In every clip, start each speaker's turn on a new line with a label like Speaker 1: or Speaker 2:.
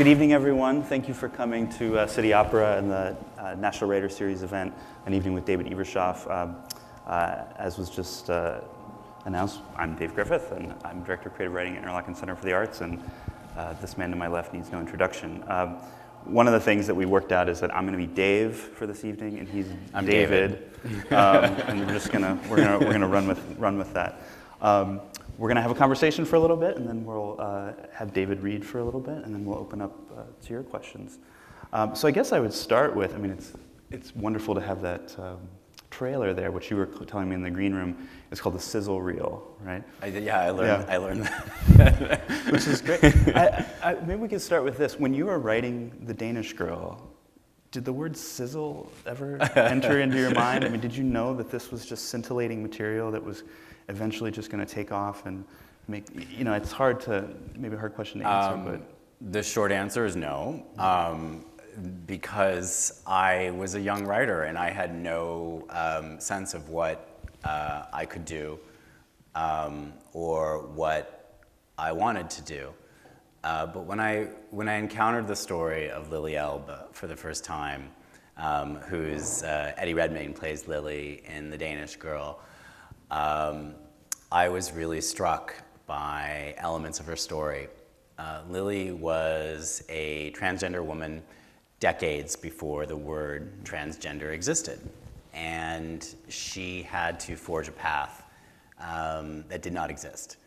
Speaker 1: Good evening, everyone. Thank you for coming to City Opera and the National Writer Series event, An Evening with David Ebershoff. As was just announced, I'm Dave Griffith, and I'm Director of Creative Writing at Interlochen Center for the Arts, and this man to my left needs no introduction. One of the things that we worked out is that I'm going to be Dave for this evening, and he's David. And we're gonna run with that. We're going to have a conversation for a little bit, and then we'll have David read for a little bit, and then we'll open up to your questions. So I guess I would start with, it's wonderful to have that trailer there, which you were telling me in the green room. It's called the sizzle reel, right?
Speaker 2: I learned that.
Speaker 1: Which is great. Maybe we could start with this. When you were writing The Danish Girl, did the word sizzle ever enter into your mind? Did you know that this was just scintillating material that was eventually just going to take off and make, it's maybe a hard question to answer, but.
Speaker 2: The short answer is no, because I was a young writer and I had no sense of what I could do or what I wanted to do. But when I encountered the story of Lili Elbe for the first time, who's Eddie Redmayne plays Lili in The Danish Girl, I was really struck by elements of her story. Lili was a transgender woman decades before the word transgender existed, and she had to forge a path that did not exist.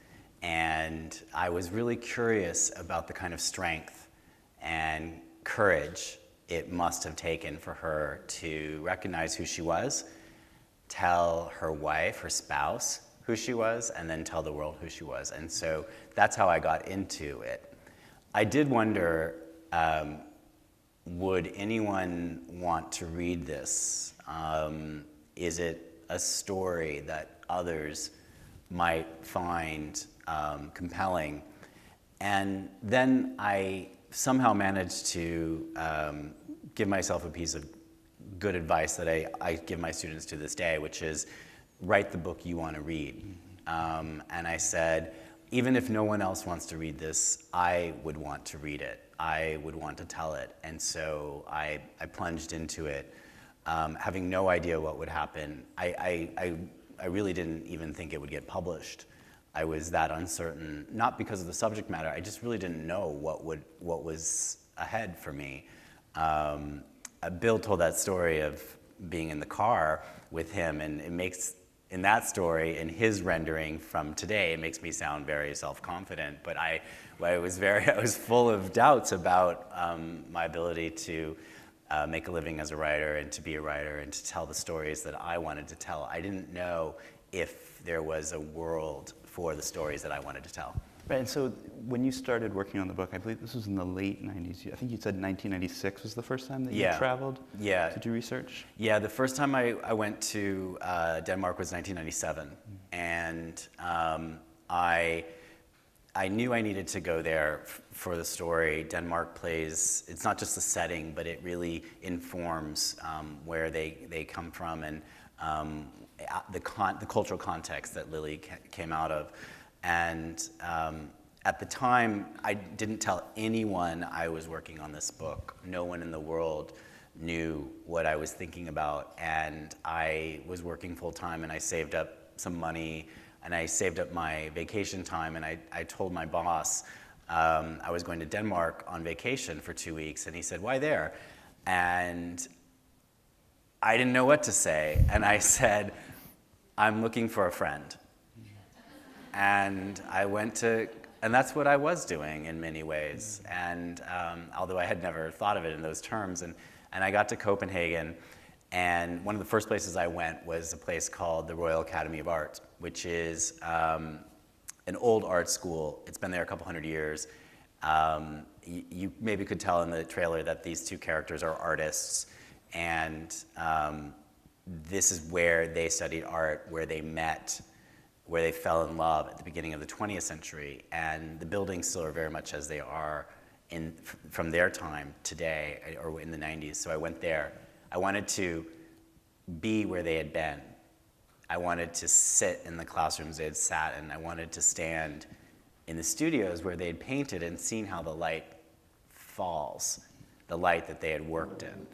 Speaker 2: And I was really curious about the kind of strength and courage it must have taken for her to recognize who she was, tell her wife, her spouse, who she was, and then tell the world who she was. And so that's how I got into it. I did wonder, would anyone want to read this? Is it a story that others might find compelling? And then I somehow managed to give myself a piece of good advice that I give my students to this day, which is write the book you want to read. And I said, even if no one else wants to read this, I would want to read it. I would want to tell it. And so I plunged into it, having no idea what would happen. I really didn't even think it would get published. I was that uncertain, not because of the subject matter. I just really didn't know what was ahead for me. Bill told that story of being in the car with him, and it makes, in that story, in his rendering from today, it makes me sound very self-confident, but I was full of doubts about my ability to make a living as a writer and to be a writer and to tell the stories that I wanted to tell. I didn't know if there was a world for the stories that I wanted to tell.
Speaker 1: Right, and so when you started working on the book, I believe this was in the late 90s. I think you said 1996 was the first time that you traveled to do research? Yeah,
Speaker 2: the first time I went to Denmark was 1997. And I knew I needed to go there for the story. Denmark plays, it's not just the setting, but it really informs where they come from and the cultural context that Lili came out of. And at the time, I didn't tell anyone I was working on this book. No one in the world knew what I was thinking about. And I was working full time, and I saved up some money, and I saved up my vacation time, and I told my boss I was going to Denmark on vacation for 2 weeks, and he said, "Why there?" And I didn't know what to say, and I said, "I'm looking for a friend." And and that's what I was doing in many ways. And although I had never thought of it in those terms, and I got to Copenhagen, and one of the first places I went was a place called the Royal Academy of Art, which is an old art school. It's been there a couple hundred years. You maybe could tell in the trailer that these two characters are artists, and this is where they studied art, where they met, where they fell in love at the beginning of the 20th century. And the buildings still are very much as they are from their time today, or in the 90s. So I went there. I wanted to be where they had been. I wanted to sit in the classrooms they had sat in. I wanted to stand in the studios where they had painted and seen how the light falls, the light that they had worked in.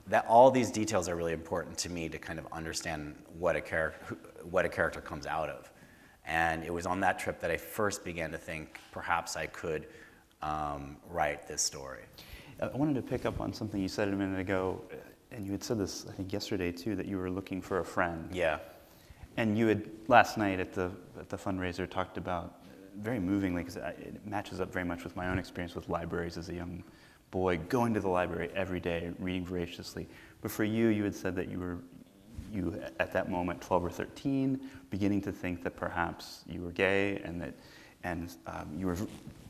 Speaker 2: That all these details are really important to me to kind of understand what a character comes out of. And it was on that trip that I first began to think perhaps I could write this story.
Speaker 1: I wanted to pick up on something you said a minute ago, and you had said this, I think, yesterday too, that you were looking for a friend.
Speaker 2: Yeah.
Speaker 1: And you had, last night at the fundraiser, talked about, very movingly, because it matches up very much with my own experience with libraries as a young boy, going to the library every day, reading voraciously. But for you, you had said that you were, at that moment, 12 or 13, beginning to think that perhaps you were gay, and you were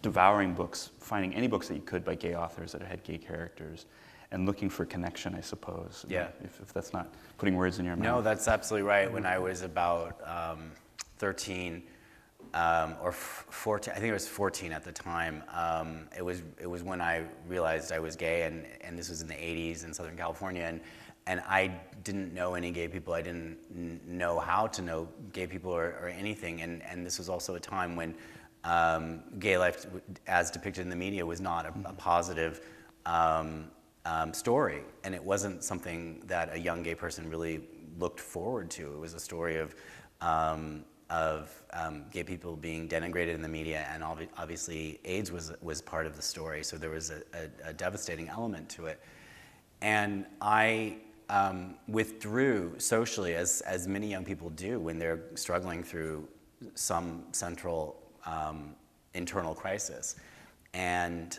Speaker 1: devouring books, finding any books that you could by gay authors that had gay characters, and looking for connection, I suppose.
Speaker 2: Yeah.
Speaker 1: If that's not putting words in your mouth.
Speaker 2: No, that's absolutely right. When I was about 13 or 14, I think it was 14 at the time, it was when I realized I was gay, and this was in the 80s in Southern California, and I didn't know any gay people. I didn't know how to know gay people or anything, and this was also a time when gay life, as depicted in the media, was not a positive story, and it wasn't something that a young gay person really looked forward to. It was a story of gay people being denigrated in the media, and obviously AIDS was part of the story, so there was a devastating element to it. And I withdrew socially, as many young people do when they're struggling through some central internal crisis. And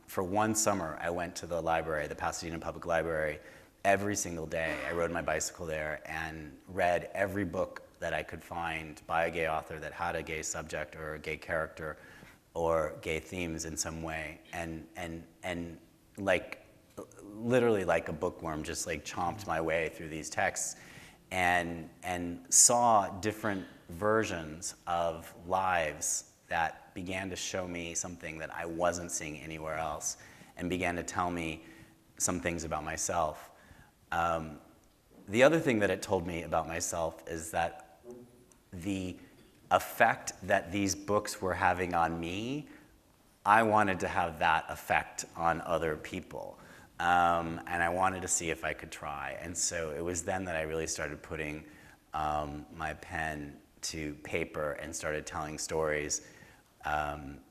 Speaker 2: for one summer, I went to the library, the Pasadena Public Library, every single day. I rode my bicycle there and read every book that I could find by a gay author that had a gay subject or a gay character or gay themes in some way. And like, literally like a bookworm, just like chomped my way through these texts and saw different versions of lives that began to show me something that I wasn't seeing anywhere else, and began to tell me some things about myself. The other thing that it told me about myself is that the effect that these books were having on me, I wanted to have that effect on other people. And I wanted to see if I could try. And so it was then that I really started putting my pen to paper and started telling stories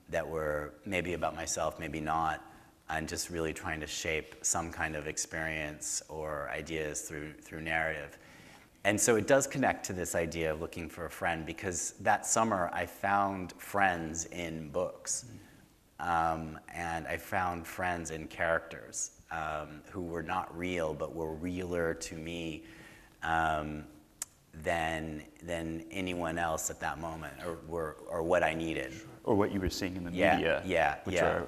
Speaker 2: that were maybe about myself, maybe not, and just really trying to shape some kind of experience or ideas through narrative. And so it does connect to this idea of looking for a friend, because that summer I found friends in books. And I found friends in characters who were not real, but were realer to me than anyone else at that moment, or what I needed.
Speaker 1: Or what you were seeing in the media, which are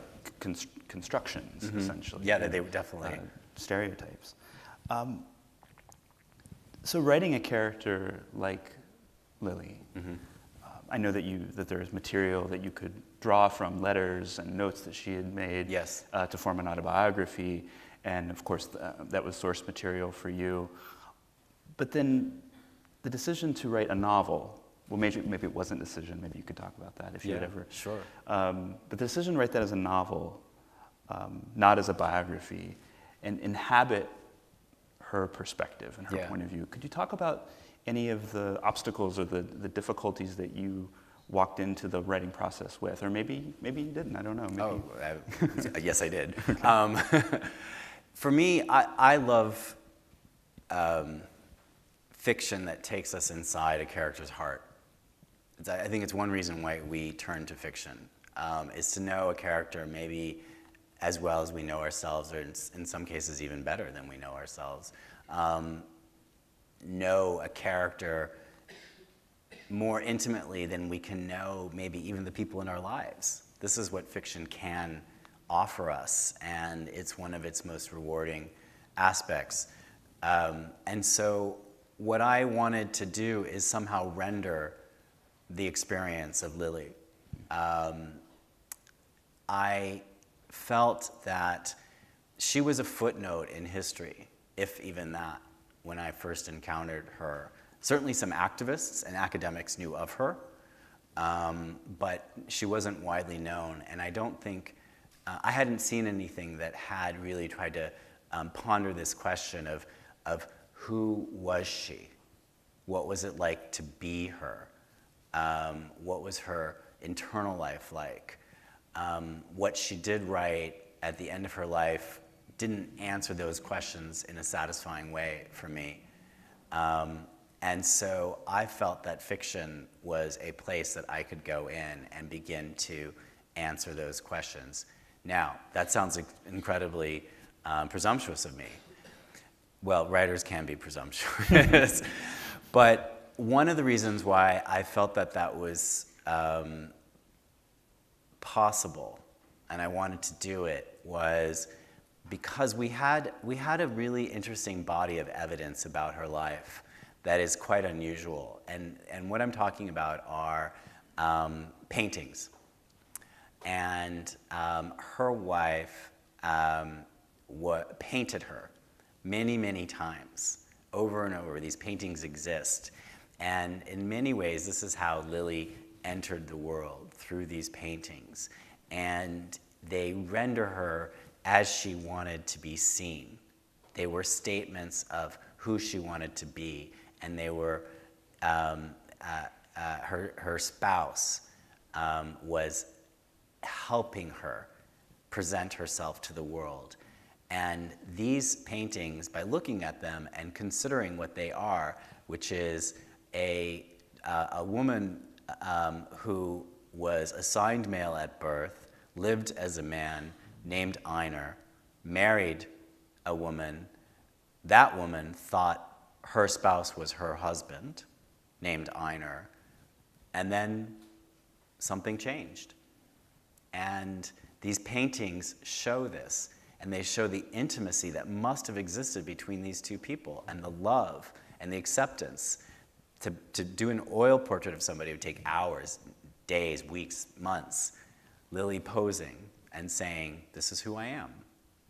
Speaker 1: constructions, essentially.
Speaker 2: Yeah, they were definitely.
Speaker 1: Stereotypes. So writing a character like Lili, I know that there is material that you could draw from, letters and notes that she had made to form an autobiography, and of course that was source material for you. But then the decision to write a novel, well, maybe it wasn't a decision, maybe you could talk about that if you had ever.
Speaker 2: Sure.
Speaker 1: But the decision to write that as a novel, not as a biography, and inhabit her perspective and her point of view. Could you talk about any of the obstacles or the difficulties that you walked into the writing process with? Or maybe you didn't, I don't know. Maybe.
Speaker 2: Yes, I did. For me, I love fiction that takes us inside a character's heart. I think it's one reason why we turn to fiction, is to know a character maybe as well as we know ourselves, or in some cases even better than we know ourselves. Know a character more intimately than we can know maybe even the people in our lives. This is what fiction can offer us, and it's one of its most rewarding aspects. And so what I wanted to do is somehow render the experience of Lili. I felt that she was a footnote in history, if even that, when I first encountered her. Certainly some activists and academics knew of her, but she wasn't widely known, and I don't think I hadn't seen anything that had really tried to ponder this question of who was she? What was it like to be her? What was her internal life like? What she did right at the end of her life didn't answer those questions in a satisfying way for me. And so I felt that fiction was a place that I could go in and begin to answer those questions. Now, that sounds incredibly presumptuous of me. Well, writers can be presumptuous. But one of the reasons why I felt that that was possible and I wanted to do it was because we had a really interesting body of evidence about her life that is quite unusual. And what I'm talking about are paintings. And her wife painted her many, many times, over and over. These paintings exist. And in many ways, this is how Lili entered the world, through these paintings. And they render her as she wanted to be seen. They were statements of who she wanted to be, and they were, her spouse was helping her present herself to the world. And these paintings, by looking at them and considering what they are, which is a woman who was assigned male at birth, lived as a man, named Einar, married a woman. That woman thought her spouse was her husband, named Einar, and then something changed. And these paintings show this, and they show the intimacy that must have existed between these two people, and the love and the acceptance. To do an oil portrait of somebody would take hours, days, weeks, months. Lili posing and saying, this is who I am.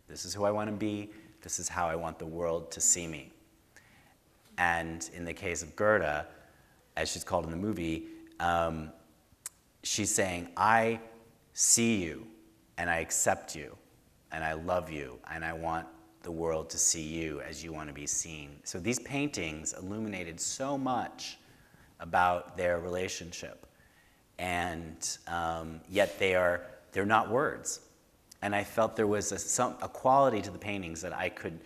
Speaker 2: This is who I want to be. This is how I want the world to see me. And in the case of Gerda, as she's called in the movie, she's saying, I see you, and I accept you, and I love you, and I want the world to see you as you want to be seen. So these paintings illuminated so much about their relationship, and yet they're not words. And I felt there was a quality to the paintings that I could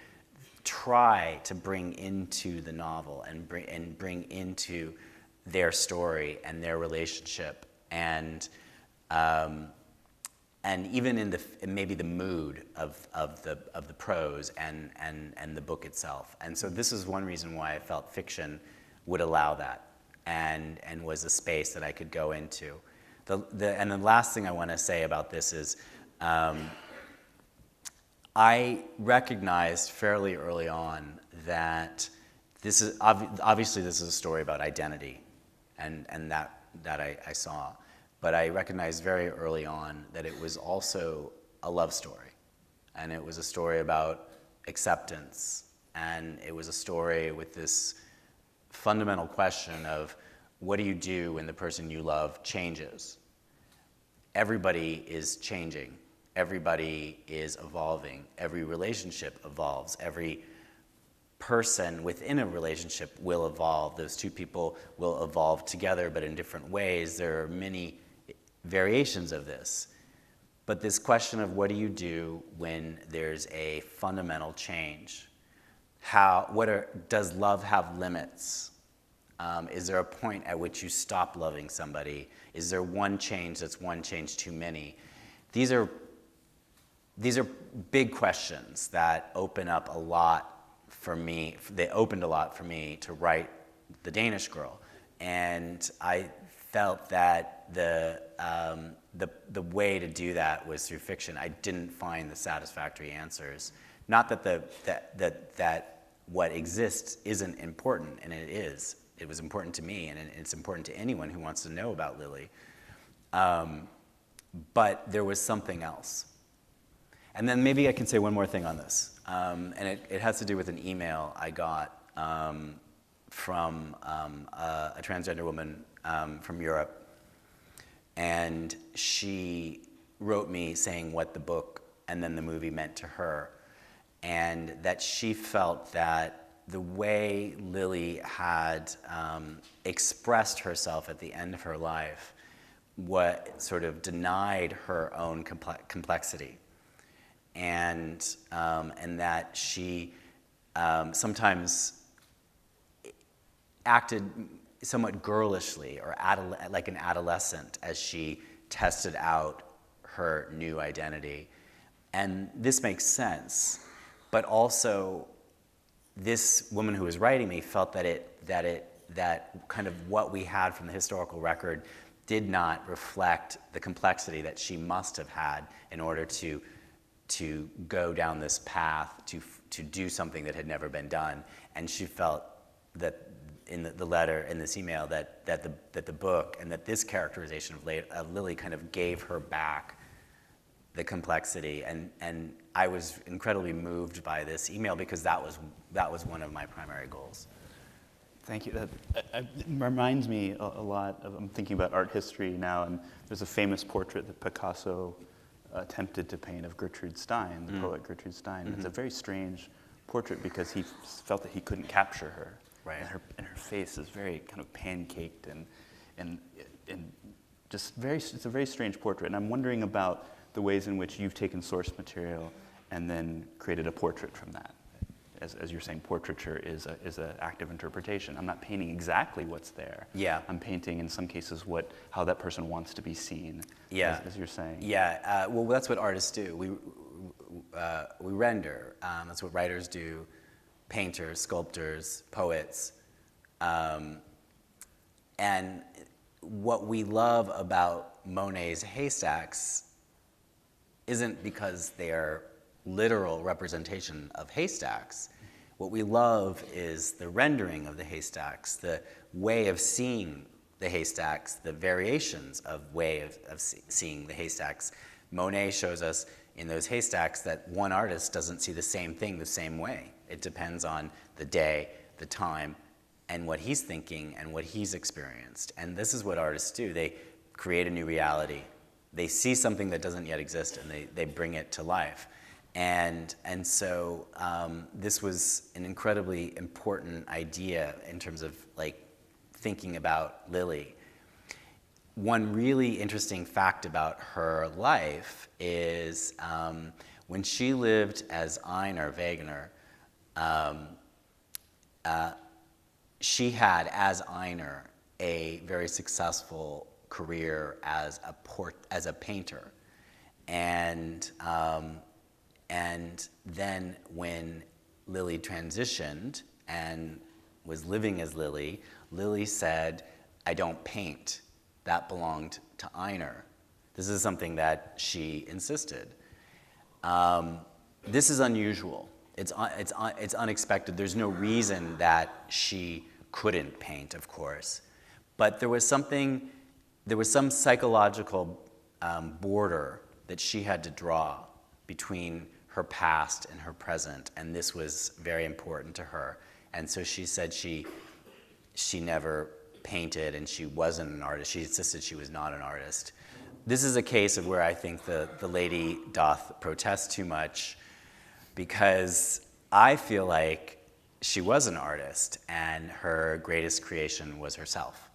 Speaker 2: try to bring into the novel and bring into their story and their relationship, and even in maybe the mood of the prose and the book itself. And so this is one reason why I felt fiction would allow that, and was a space that I could go into. And the last thing I want to say about this is, I recognized fairly early on that this is obviously this is a story about identity, and that I saw. But I recognized very early on that it was also a love story. And it was a story about acceptance. And it was a story with this fundamental question of, what do you do when the person you love changes? Everybody is changing. Everybody is evolving. Every relationship evolves. Every person within a relationship will evolve. Those two people will evolve together, but in different ways. There are many variations of this. But this question of what do you do when there's a fundamental change? Does love have limits? Is there a point at which you stop loving somebody? Is there one change that's one change too many? These are big questions that open up a lot for me. They opened a lot for me to write The Danish Girl. And I felt that the way to do that was through fiction. I didn't find the satisfactory answers. Not that what exists isn't important, and it is. It was important to me, and it's important to anyone who wants to know about Lili. But there was something else. And then maybe I can say one more thing on this. And it has to do with an email I got from a transgender woman from Europe. And she wrote me saying what the book and then the movie meant to her, and that she felt that the way Lili had expressed herself at the end of her life, what sort of denied her own complexity, and that she sometimes acted somewhat girlishly or like an adolescent as she tested out her new identity. And this makes sense, but also this woman who was writing me felt that kind of what we had from the historical record did not reflect the complexity that she must have had in order to go down this path to do something that had never been done. And she felt that in the letter, in this email, that the book and that this characterization of Lili kind of gave her back the complexity. And I was incredibly moved by this email because that was one of my primary goals.
Speaker 1: Thank you. It reminds me a lot of, I'm thinking about art history now, and there's a famous portrait that Picasso attempted to paint of Gertrude Stein, the poet Gertrude Stein. Mm-hmm. It's a very strange portrait because he felt that he couldn't capture her.
Speaker 2: Right.
Speaker 1: And her face is very kind of pancaked and just it's a very strange portrait. And I'm wondering about the ways in which you've taken source material and then created a portrait from that. As you're saying, portraiture is an act of interpretation. I'm not painting exactly what's there.
Speaker 2: Yeah.
Speaker 1: I'm painting, in some cases, how that person wants to be seen.
Speaker 2: Yeah.
Speaker 1: As you're saying.
Speaker 2: Yeah. Well, that's what artists do. We render. That's what writers do. Painters, sculptors, poets. And what we love about Monet's haystacks isn't because they are literal representation of haystacks. What we love is the rendering of the haystacks, the way of seeing the haystacks, the variations of way of seeing the haystacks. Monet shows us in those haystacks that one artist doesn't see the same thing the same way. It depends on the day, the time, and what he's thinking and what he's experienced. And this is what artists do. They create a new reality. They see something that doesn't yet exist, and they bring it to life. And so this was an incredibly important idea in terms of like thinking about Lili. One really interesting fact about her life is when she lived as Einar Wegener, she had, as Einar, a very successful career as a painter. And then when Lili transitioned and was living as Lili, Lili said, "I don't paint. That belonged to Einar." This is something that she insisted. This is unusual. It's unexpected. There's no reason that she couldn't paint, of course. But there was some psychological border that she had to draw between her past and her present, and this was very important to her. And so she said she never painted and she wasn't an artist. She insisted she was not an artist. This is a case of where I think the lady doth protest too much, because I feel like she was an artist and her greatest creation was herself.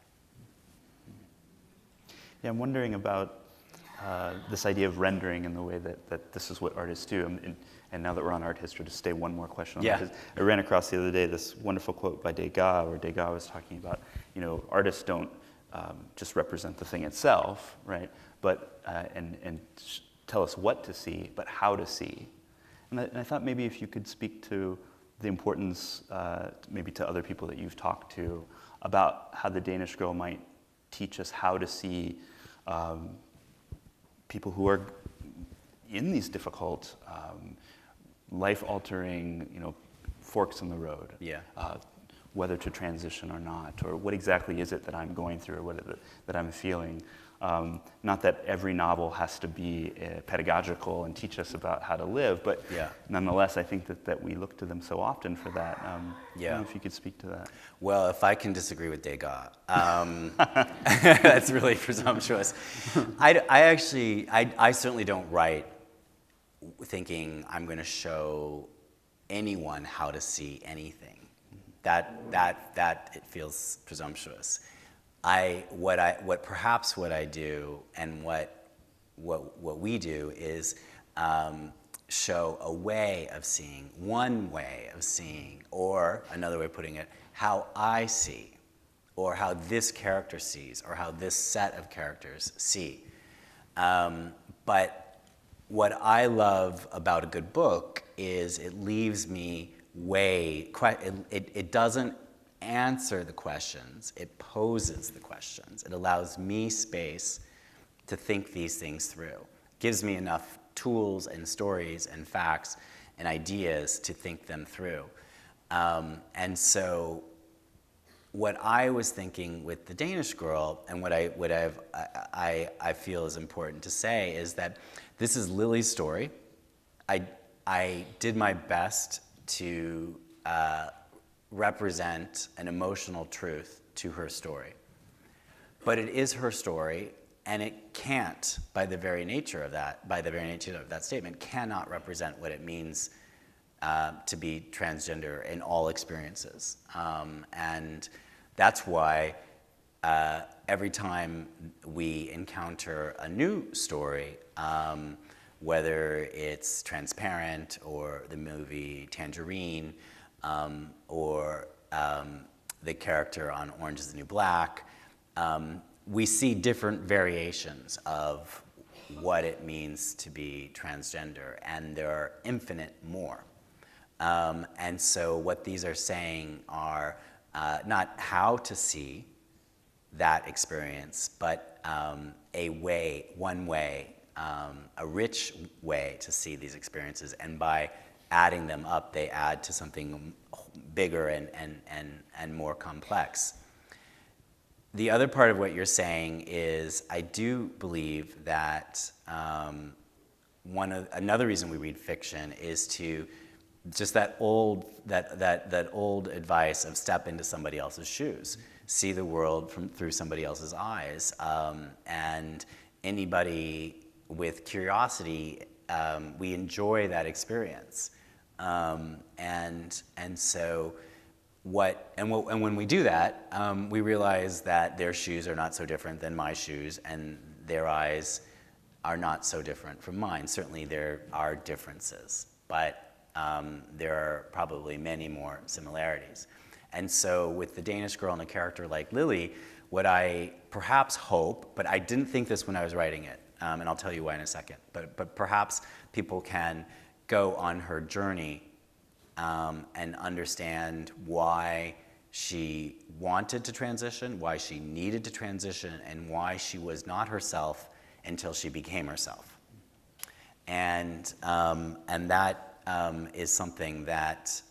Speaker 1: Yeah, I'm wondering about this idea of rendering and the way that this is what artists do. And now that we're on art history, to stay one more question on that. I ran across the other day this wonderful quote by Degas, where Degas was talking about, artists don't just represent the thing itself, right? But and tell us what to see, but how to see. And I thought maybe if you could speak to the importance, maybe to other people that you've talked to, about how the Danish Girl might teach us how to see people who are in these difficult, life-altering, forks in the road.
Speaker 2: Yeah.
Speaker 1: whether to transition or not, or what exactly is it that I'm going through, or what is it that I'm feeling. Not that every novel has to be pedagogical and teach us about how to live, but nonetheless, I think that we look to them so often for that. I don't know if you could speak to that.
Speaker 2: Well, if I can disagree with Degas, that's really presumptuous. I certainly don't write thinking I'm going to show anyone how to see anything. That it feels presumptuous. What I do, and what we do is show a way of seeing, one way of seeing, or another way of putting it, how I see, or how this character sees, or how this set of characters see. But what I love about a good book is it leaves me it doesn't answer the questions, it poses the questions. It allows me space to think these things through. Gives me enough tools and stories and facts and ideas to think them through. And so what I was thinking with the Danish Girl, and what I feel is important to say, is that this is Lili's story. I did my best to represent an emotional truth to her story. But it is her story, and it can't, by the very nature of that statement, cannot represent what it means to be transgender in all experiences. And that's why every time we encounter a new story, whether it's Transparent or the movie Tangerine, or the character on Orange is the New Black, we see different variations of what it means to be transgender, and there are infinite more. And so what these are saying are not how to see that experience, but one way, a rich way to see these experiences, and by adding them up, they add to something bigger and more complex. The other part of what you're saying is, I do believe that another reason we read fiction is to just that old advice of step into somebody else's shoes, see the world through somebody else's eyes, and anybody with curiosity, we enjoy that experience. And so when we do that, we realize that their shoes are not so different than my shoes, and their eyes are not so different from mine. Certainly there are differences, but there are probably many more similarities. And so with the Danish Girl and a character like Lili, what I perhaps hope, but I didn't think this when I was writing it, and I'll tell you why in a second, but perhaps people can go on her journey and understand why she wanted to transition, why she needed to transition, and why she was not herself until she became herself. And that is something that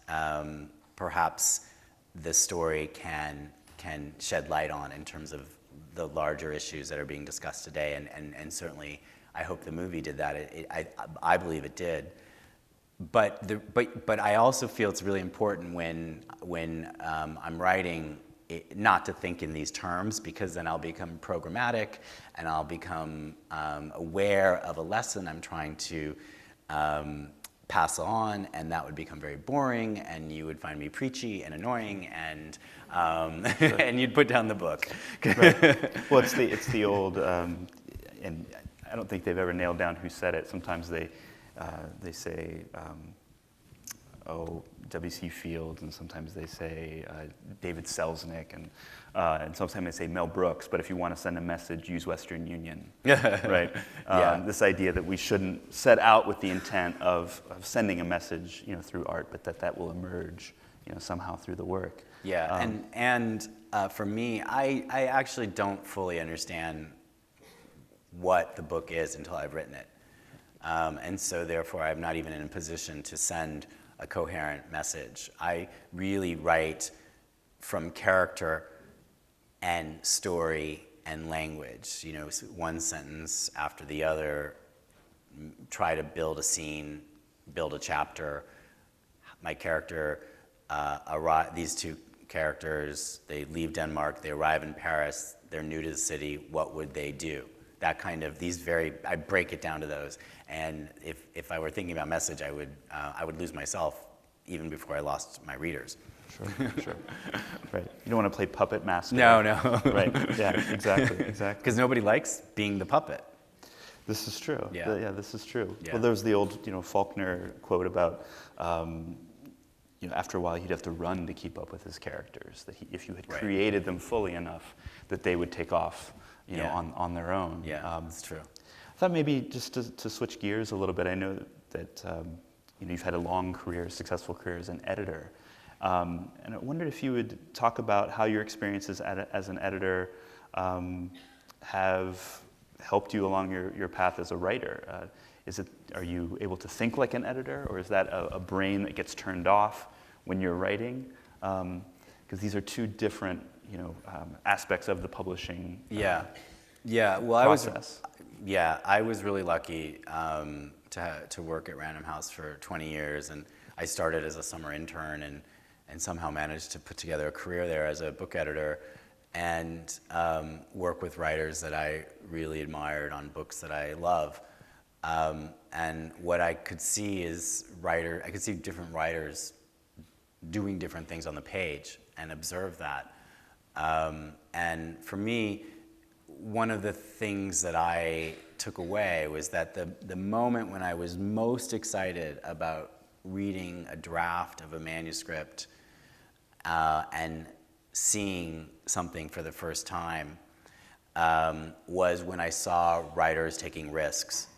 Speaker 2: perhaps the story can shed light on in terms of the larger issues that are being discussed today, and certainly I hope the movie did that. I believe it did. But I also feel it's really important when I'm writing not to think in these terms, because then I'll become programmatic and I'll become aware of a lesson I'm trying to pass on, and that would become very boring, and you would find me preachy and annoying, and and you'd put down the book.
Speaker 1: Right. Well, it's the old, and I don't think they've ever nailed down who said it. Sometimes they say, W.C. Fields, and sometimes they say David Selznick, and sometimes they say Mel Brooks. But if you want to send a message, use Western Union, right? This idea that we shouldn't set out with the intent of sending a message, through art, but that will emerge, somehow through the work.
Speaker 2: Yeah, and for me, I actually don't fully understand what the book is until I've written it. And so therefore I'm not even in a position to send a coherent message. I really write from character and story and language. You know, one sentence after the other, try to build a scene, build a chapter. My character, these two characters, they leave Denmark, they arrive in Paris, they're new to the city, what would they do? That kind of, I break it down to those. And if I were thinking about message, I would lose myself even before I lost my readers.
Speaker 1: Sure. Right. You don't want to play puppet master.
Speaker 2: No.
Speaker 1: Right. Yeah, exactly.
Speaker 2: Because nobody likes being the puppet.
Speaker 1: This is true.
Speaker 2: Yeah.
Speaker 1: This is true.
Speaker 2: Yeah.
Speaker 1: Well, there's the old, Faulkner quote about, after a while he'd have to run to keep up with his characters. That if you had created them fully enough, that they would take off, on their own.
Speaker 2: Yeah, that's true.
Speaker 1: I thought maybe just to switch gears a little bit. I know that you've had a long career, successful career as an editor, and I wondered if you would talk about how your experiences as an editor have helped you along your path as a writer. Are you able to think like an editor, or is that a brain that gets turned off when you're writing? Because these are two different, aspects of the publishing
Speaker 2: Well,
Speaker 1: process.
Speaker 2: I was really lucky to work at Random House for 20 years, and I started as a summer intern and somehow managed to put together a career there as a book editor and work with writers that I really admired on books that I love. And what I could see is I could see different writers doing different things on the page and observe that. And for me, one of the things that I took away was that the moment when I was most excited about reading a draft of a manuscript and seeing something for the first time was when I saw writers taking risks.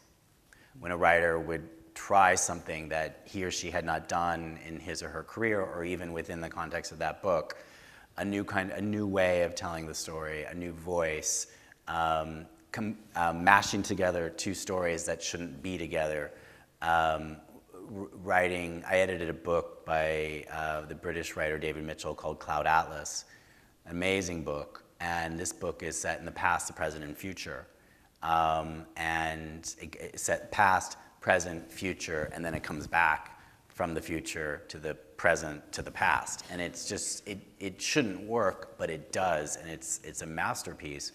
Speaker 2: When a writer would try something that he or she had not done in his or her career, or even within the context of that book, a new way of telling the story, a new voice, mashing together two stories that shouldn't be together. I edited a book by the British writer David Mitchell called Cloud Atlas, an amazing book, and this book is set in the past, the present, and future. And it's set past, present, future, and then it comes back from the future to the present to the past. And it's just, it shouldn't work, but it does, and it's a masterpiece.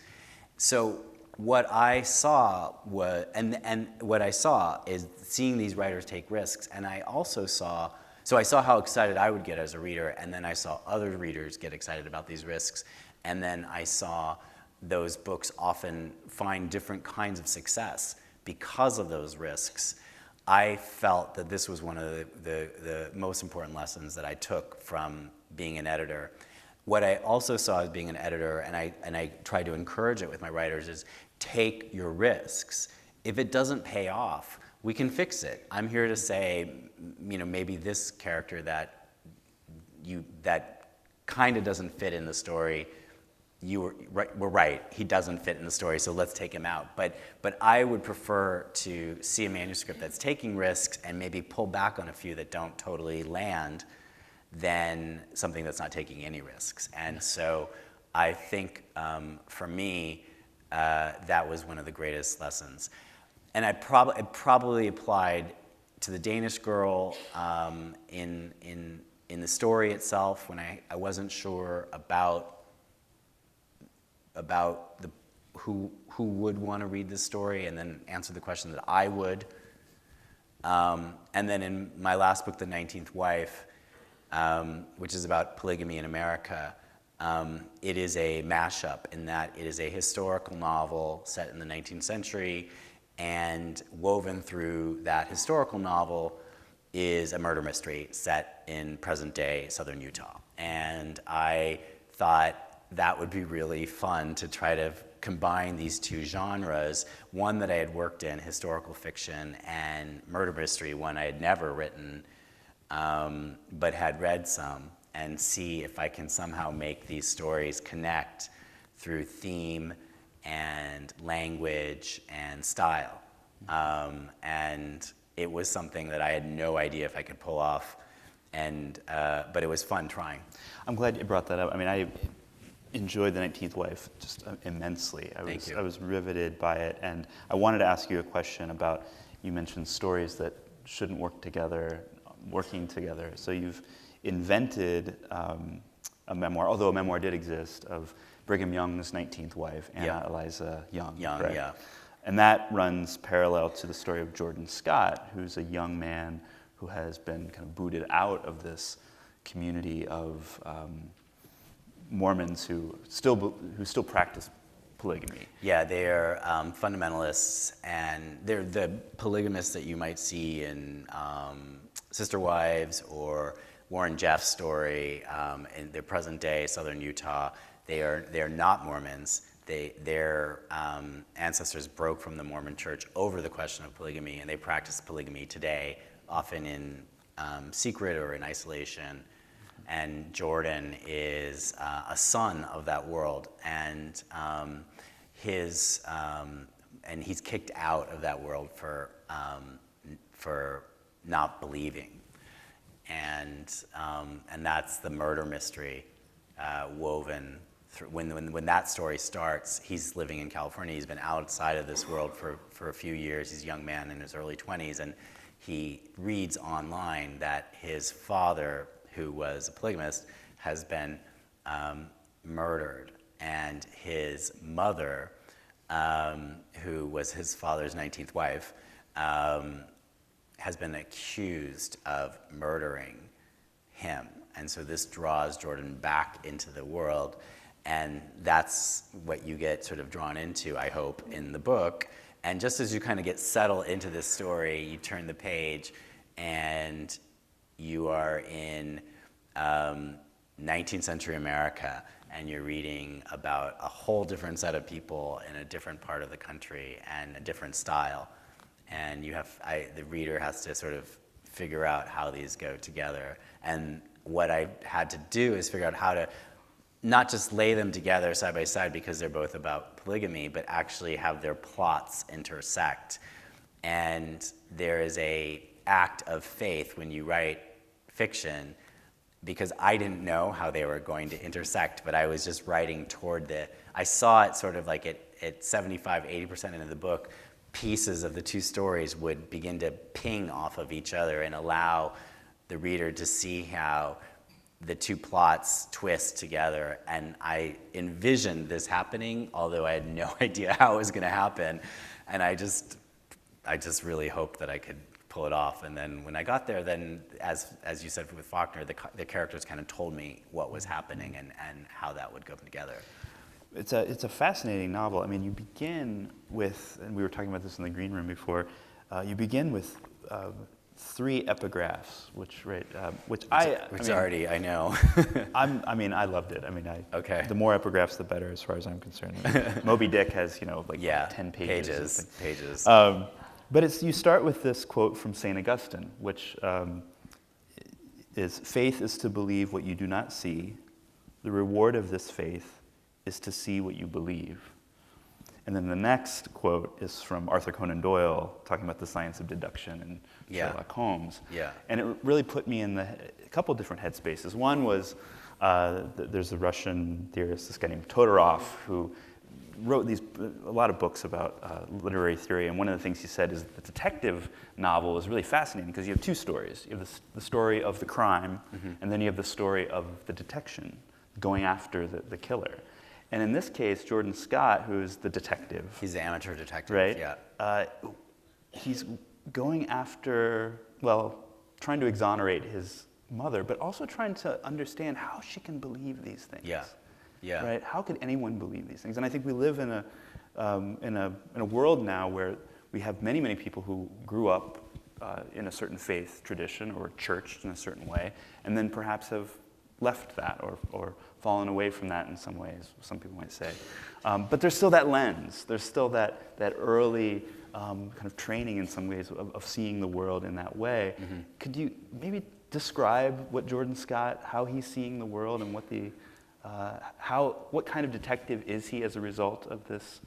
Speaker 2: So what I saw was, and what I saw is seeing these writers take risks, and I also saw how excited I would get as a reader, and then I saw other readers get excited about these risks, and then I saw those books often find different kinds of success because of those risks. I felt that this was one of the most important lessons that I took from being an editor. What I also saw as being an editor, and I try to encourage it with my writers, is take your risks. If it doesn't pay off, we can fix it. I'm here to say, maybe this character that kind of doesn't fit in the story, we're right, he doesn't fit in the story, so let's take him out. But I would prefer to see a manuscript that's taking risks and maybe pull back on a few that don't totally land than something that's not taking any risks. And so I think for me, that was one of the greatest lessons. And it probably applied to the Danish Girl in the story itself, when I wasn't sure about who would want to read this story, and then answer the question that I would. And then in my last book, The 19th Wife, which is about polygamy in America, it is a mashup in that it is a historical novel set in the 19th century, and woven through that historical novel is a murder mystery set in present-day southern Utah. And I thought that would be really fun to try to combine these two genres, one that I had worked in, historical fiction, and murder mystery, one I had never written, but had read some, and see if I can somehow make these stories connect through theme and language and style. And it was something that I had no idea if I could pull off. But it was fun trying.
Speaker 1: I'm glad you brought that up. I mean, I enjoyed The 19th Wife just immensely.
Speaker 2: Thank you.
Speaker 1: I was riveted by it, and I wanted to ask you a question about, you mentioned stories that shouldn't work together, working together. So you've invented a memoir, although a memoir did exist, of Brigham Young's 19th wife, Ann Eliza Young.
Speaker 2: Young,
Speaker 1: correct?
Speaker 2: yeah.
Speaker 1: And that runs parallel to the story of Jordan Scott, who's a young man who has been kind of booted out of this community of Mormons who still practice polygamy.
Speaker 2: Yeah, they're fundamentalists, and they're the polygamists that you might see in Sister Wives or Warren Jeff's story in their present day southern Utah. They are not Mormons. Their ancestors broke from the Mormon Church over the question of polygamy, and they practice polygamy today, often in secret or in isolation. And Jordan is a son of that world, and he's kicked out of that world for not believing, and that's the murder mystery woven through. When that story starts, he's living in California. He's been outside of this world for a few years. He's a young man in his early 20s, and he reads online that his father, who was a polygamist, has been murdered, and his mother, who was his father's 19th wife, has been accused of murdering him. And so this draws Jordan back into the world, and that's what you get sort of drawn into, I hope, in the book. And just as you kind of get settled into this story, you turn the page, and you are in 19th century America, and you're reading about a whole different set of people in a different part of the country and a different style. And the reader has to sort of figure out how these go together. And what I had to do is figure out how to not just lay them together side by side because they're both about polygamy, but actually have their plots intersect. And there is an act of faith when you write fiction, because I didn't know how they were going to intersect, but I was just writing toward I saw it sort of like at 75, 80% into the book, pieces of the two stories would begin to ping off of each other and allow the reader to see how the two plots twist together. And I envisioned this happening, although I had no idea how it was going to happen. And I just really hoped that I could pull it off. And then when I got there, then as you said with Faulkner, the characters kind of told me what was happening and how that would go together.
Speaker 1: It's a fascinating novel. I mean, you begin with, and we were talking about this in the green room before, you begin with 3 epigraphs, which already
Speaker 2: I know.
Speaker 1: I loved it. I mean,
Speaker 2: okay.
Speaker 1: The more epigraphs, the better, as far as I'm concerned. Moby Dick has 10 pages.
Speaker 2: Pages.
Speaker 1: But you start with this quote from St. Augustine, which is, "Faith is to believe what you do not see. The reward of this faith is to see what you believe." And then the next quote is from Arthur Conan Doyle, talking about the science of deduction and Sherlock Holmes.
Speaker 2: Yeah.
Speaker 1: And it really put me in a couple different headspaces. One was, there's a Russian theorist, this guy named Todorov, who wrote a lot of books about literary theory, and one of the things he said is that the detective novel is really fascinating because you have 2 stories. You have the story of the crime, and then you have the story of the detection, going after the killer. And in this case, Jordan Scott, who's the detective.
Speaker 2: He's the amateur detective,
Speaker 1: right?
Speaker 2: Yeah.
Speaker 1: He's going after, trying to exonerate his mother, but also trying to understand how she can believe these things.
Speaker 2: Yeah. Yeah.
Speaker 1: Right? How could anyone believe these things? And I think we live in a world now where we have many, many people who grew up in a certain faith tradition or church in a certain way, and then perhaps have left that or fallen away from that in some ways, some people might say. But there's still that lens. There's still that early kind of training in some ways of seeing the world in that way. Mm-hmm. Could you maybe describe what Jordan Scott, how he's seeing the world, and what what kind of detective is he as a result of this,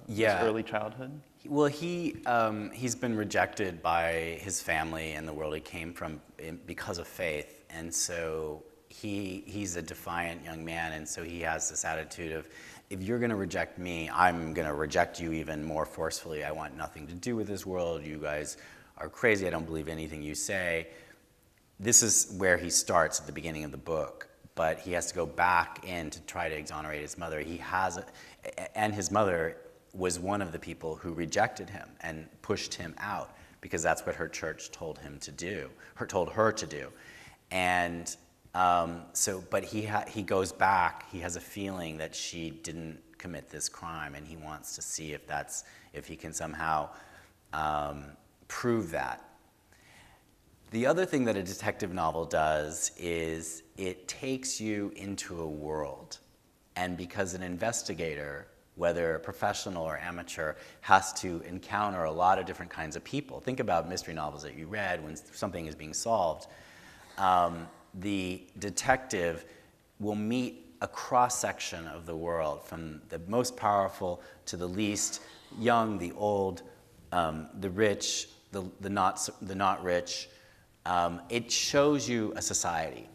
Speaker 1: this early childhood?
Speaker 2: Well, he's been rejected by his family and the world he came from because of faith, and so he's a defiant young man, and so he has this attitude of, if you're going to reject me, I'm going to reject you even more forcefully. I want nothing to do with this world. You guys are crazy. I don't believe anything you say. This is where he starts at the beginning of the book, but he has to go back in to try to exonerate his mother. And his mother was one of the people who rejected him and pushed him out, because that's what her church told him to do, told her to do. And but he goes back. He has a feeling that she didn't commit this crime, and he wants to see if he can somehow prove that. The other thing that a detective novel does is it takes you into a world, and because an investigator, whether professional or amateur, has to encounter a lot of different kinds of people. Think about mystery novels that you read when something is being solved. The detective will meet a cross-section of the world, from the most powerful to the least, young, the old, the rich, the not rich. It shows you a society.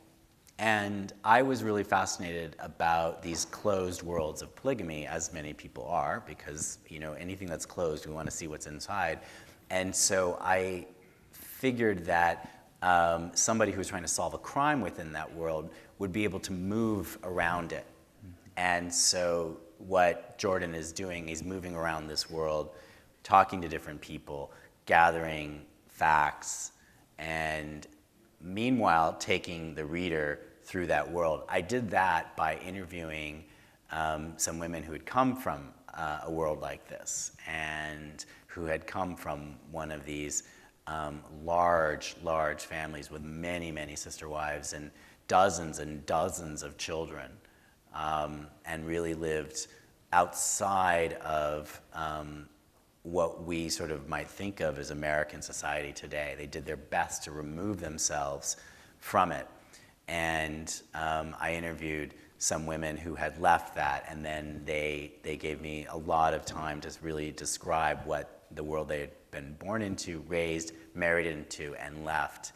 Speaker 2: And I was really fascinated about these closed worlds of polygamy, as many people are, because anything that's closed, we want to see what's inside. And so I figured that somebody who was trying to solve a crime within that world would be able to move around it. And so what Jordan is doing, he's moving around this world, talking to different people, gathering facts, and meanwhile taking the reader through that world. I did that by interviewing some women who had come from a world like this, and who had come from one of these large families with many, many sister wives and dozens of children, and really lived outside of what we sort of might think of as American society today. They did their best to remove themselves from it. And I interviewed some women who had left that, and then they gave me a lot of time to really describe what the world they had been born into, raised, married into, and left.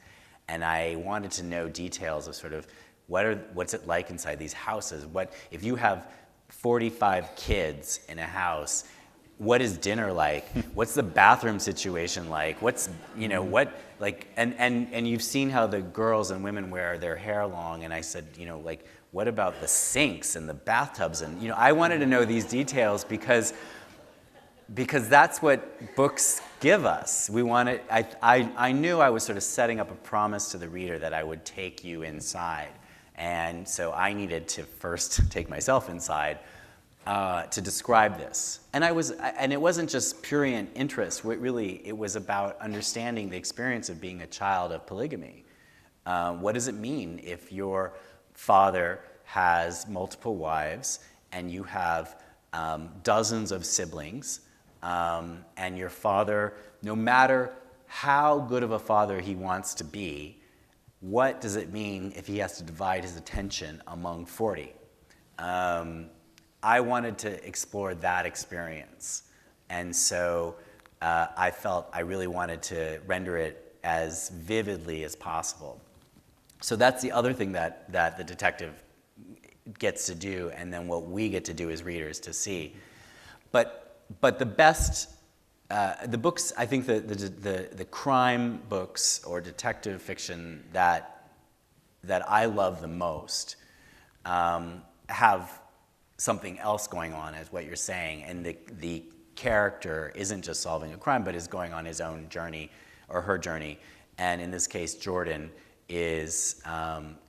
Speaker 2: And I wanted to know details of sort of what's it like inside these houses. If you have 45 kids in a house, what is dinner like? What's the bathroom situation like? And you've seen how the girls and women wear their hair long, and I said, what about the sinks and the bathtubs? And I wanted to know these details because that's what books give us. I knew I was sort of setting up a promise to the reader that I would take you inside, and so I needed to first take myself inside to describe this. And it wasn't just prurient interest. It was about understanding the experience of being a child of polygamy. What does it mean if your father has multiple wives and you have dozens of siblings, and your father, no matter how good of a father he wants to be, what does it mean if he has to divide his attention among 40? I wanted to explore that experience, and so I felt I really wanted to render it as vividly as possible. So that's the other thing that the detective gets to do, and then what we get to do as readers to see. But the best, the books, I think the crime books or detective fiction that I love the most have something else going on, as what you're saying, and the character isn't just solving a crime, but is going on his own journey or her journey. And in this case, Jordan is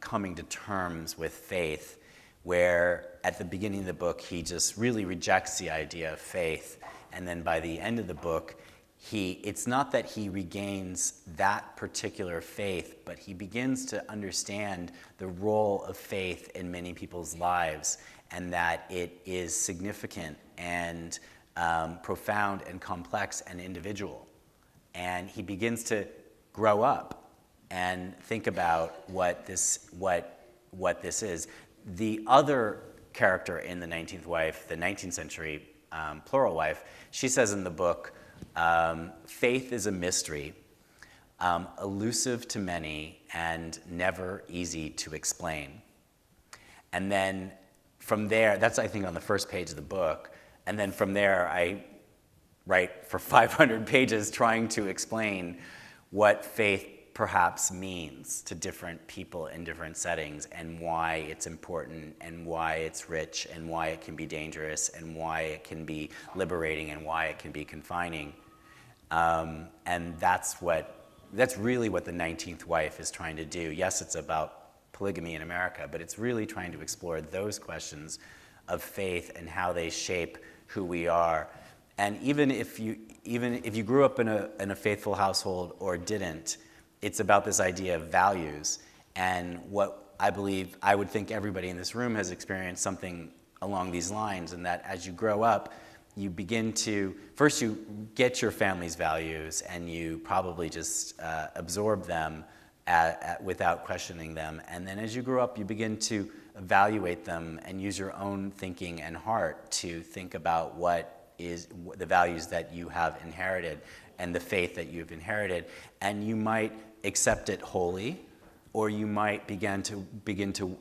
Speaker 2: coming to terms with faith, where at the beginning of the book, he just really rejects the idea of faith. And then by the end of the book, it's not that he regains that particular faith, but he begins to understand the role of faith in many people's lives, and that it is significant and profound and complex and individual. And he begins to grow up and think about what this is. The other character in The 19th Wife, the 19th century plural wife, she says in the book, Faith is a mystery, elusive to many and never easy to explain. And then from there, that's I think on the first page of the book, and then from there I write for 500 pages trying to explain what faith perhaps means to different people in different settings, and why it's important, and why it's rich, and why it can be dangerous, and why it can be liberating, and why it can be confining. And that's really what the 19th Wife is trying to do. Yes, it's about polygamy in America, but it's really trying to explore those questions of faith and how they shape who we are. And even if you grew up in a faithful household or didn't, it's about this idea of values. And what I believe, I would think everybody in this room has experienced something along these lines, and that as you grow up, you begin to, first you get your family's values and you probably just absorb them without questioning them. And then as you grow up, you begin to evaluate them and use your own thinking and heart to think about what is the values that you have inherited and the faith that you've inherited. And you might accept it wholly, or you might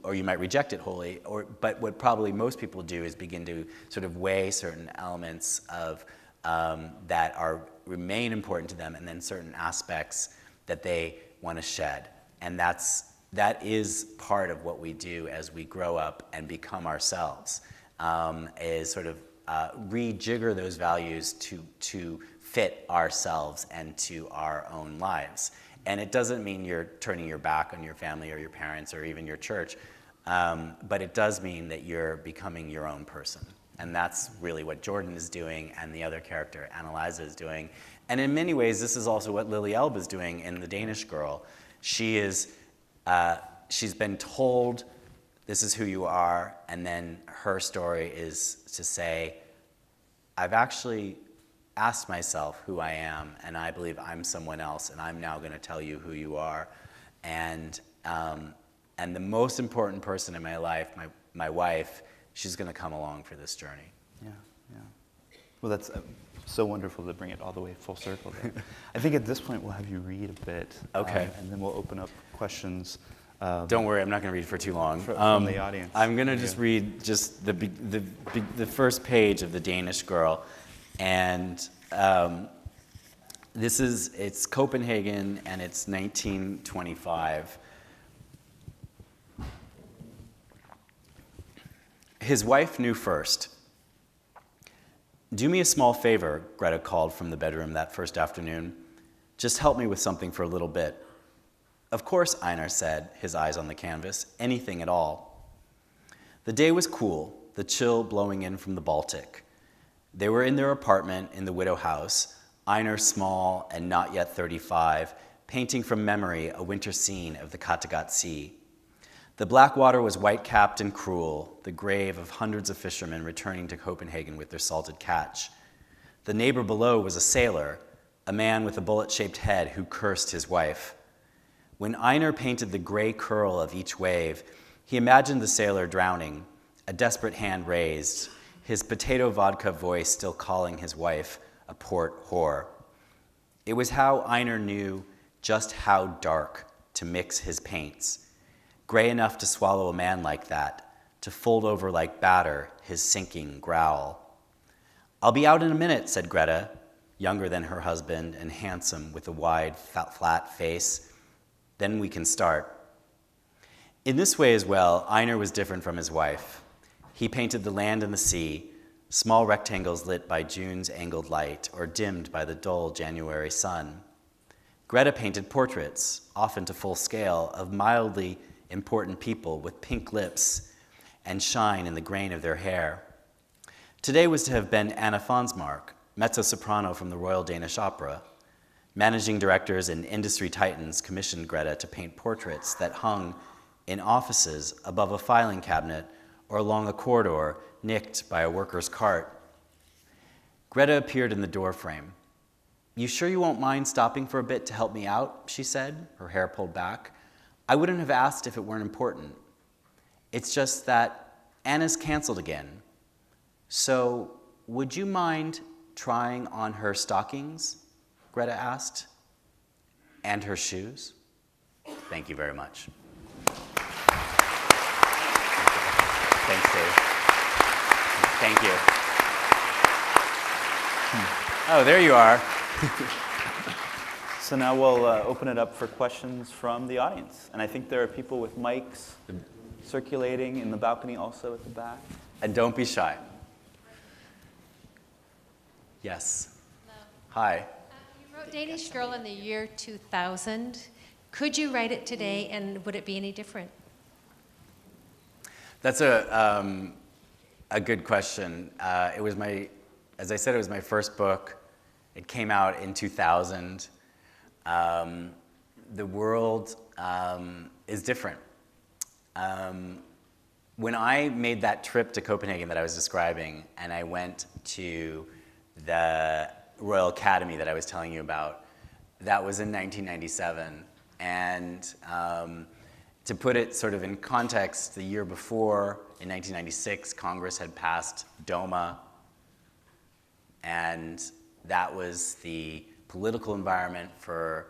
Speaker 2: or you might reject it wholly, but what probably most people do is begin to sort of weigh certain elements of that remain important to them, and then certain aspects that they want to shed. And that is part of what we do as we grow up and become ourselves, is sort of rejigger those values to fit ourselves and to our own lives. And it doesn't mean you're turning your back on your family or your parents or even your church, but it does mean that you're becoming your own person. And that's really what Jordan is doing, and the other character, Ann Eliza, is doing. And in many ways, this is also what Lili Elbe is doing in The Danish Girl. She's been told, this is who you are, and then her story is to say, I've actually asked myself who I am, and I believe I'm someone else, and I'm now going to tell you who you are. And the most important person in my life, my wife, she's going to come along for this journey.
Speaker 1: Yeah. Well, that's so wonderful to bring it all the way full circle there. I think at this point we'll have you read a bit.
Speaker 2: Okay.
Speaker 1: And then we'll open up questions.
Speaker 2: Don't worry, I'm not going to read for too long.
Speaker 1: From the audience.
Speaker 2: I'm going to just read just the first page of The Danish Girl. And it's Copenhagen, and it's 1925. His wife knew first. Do me a small favor, Greta called from the bedroom that first afternoon. Just help me with something for a little bit. Of course, Einar said, his eyes on the canvas, anything at all. The day was cool, the chill blowing in from the Baltic. They were in their apartment in the widow house, Einar small and not yet 35, painting from memory a winter scene of the Kattegat Sea. The black water was white-capped and cruel, the grave of hundreds of fishermen returning to Copenhagen with their salted catch. The neighbor below was a sailor, a man with a bullet-shaped head who cursed his wife. When Einar painted the gray curl of each wave, he imagined the sailor drowning, a desperate hand raised, his potato vodka voice still calling his wife a port whore. It was how Einar knew just how dark to mix his paints, gray enough to swallow a man like that, to fold over like batter his sinking growl. I'll be out in a minute, said Greta, younger than her husband and handsome with a wide, flat face. Then we can start. In this way as well, Einar was different from his wife. He painted the land and the sea, small rectangles lit by June's angled light or dimmed by the dull January sun. Greta painted portraits, often to full scale, of mildly important people with pink lips and shine in the grain of their hair. Today was to have been Anna Fonsmark, mezzo-soprano from the Royal Danish Opera. Managing directors and industry titans commissioned Greta to paint portraits that hung in offices above a filing cabinet or along a corridor nicked by a worker's cart. Greta appeared in the doorframe. You sure you won't mind stopping for a bit to help me out, she said, her hair pulled back. I wouldn't have asked if it weren't important. It's just that Anna's canceled again. So would you mind trying on her stockings, Greta asked, and her shoes? Thank you very much. Thanks, Dave. Thank you. Oh, there you are.
Speaker 1: So now we'll open it up for questions from the audience. And I think there are people with mics circulating in the balcony also at the back.
Speaker 2: And don't be shy. Yes.
Speaker 3: Hello.
Speaker 2: Hi.
Speaker 3: You wrote Danish Girl in the year 2000. Could you write it today, and would it be any different?
Speaker 2: That's a good question. It was as I said, it was my first book. It came out in 2000. The world is different. When I made that trip to Copenhagen that I was describing, and I went to the Royal Academy that I was telling you about, that was in 1997. And to put it sort of in context, the year before, in 1996, Congress had passed DOMA, and that was the political environment for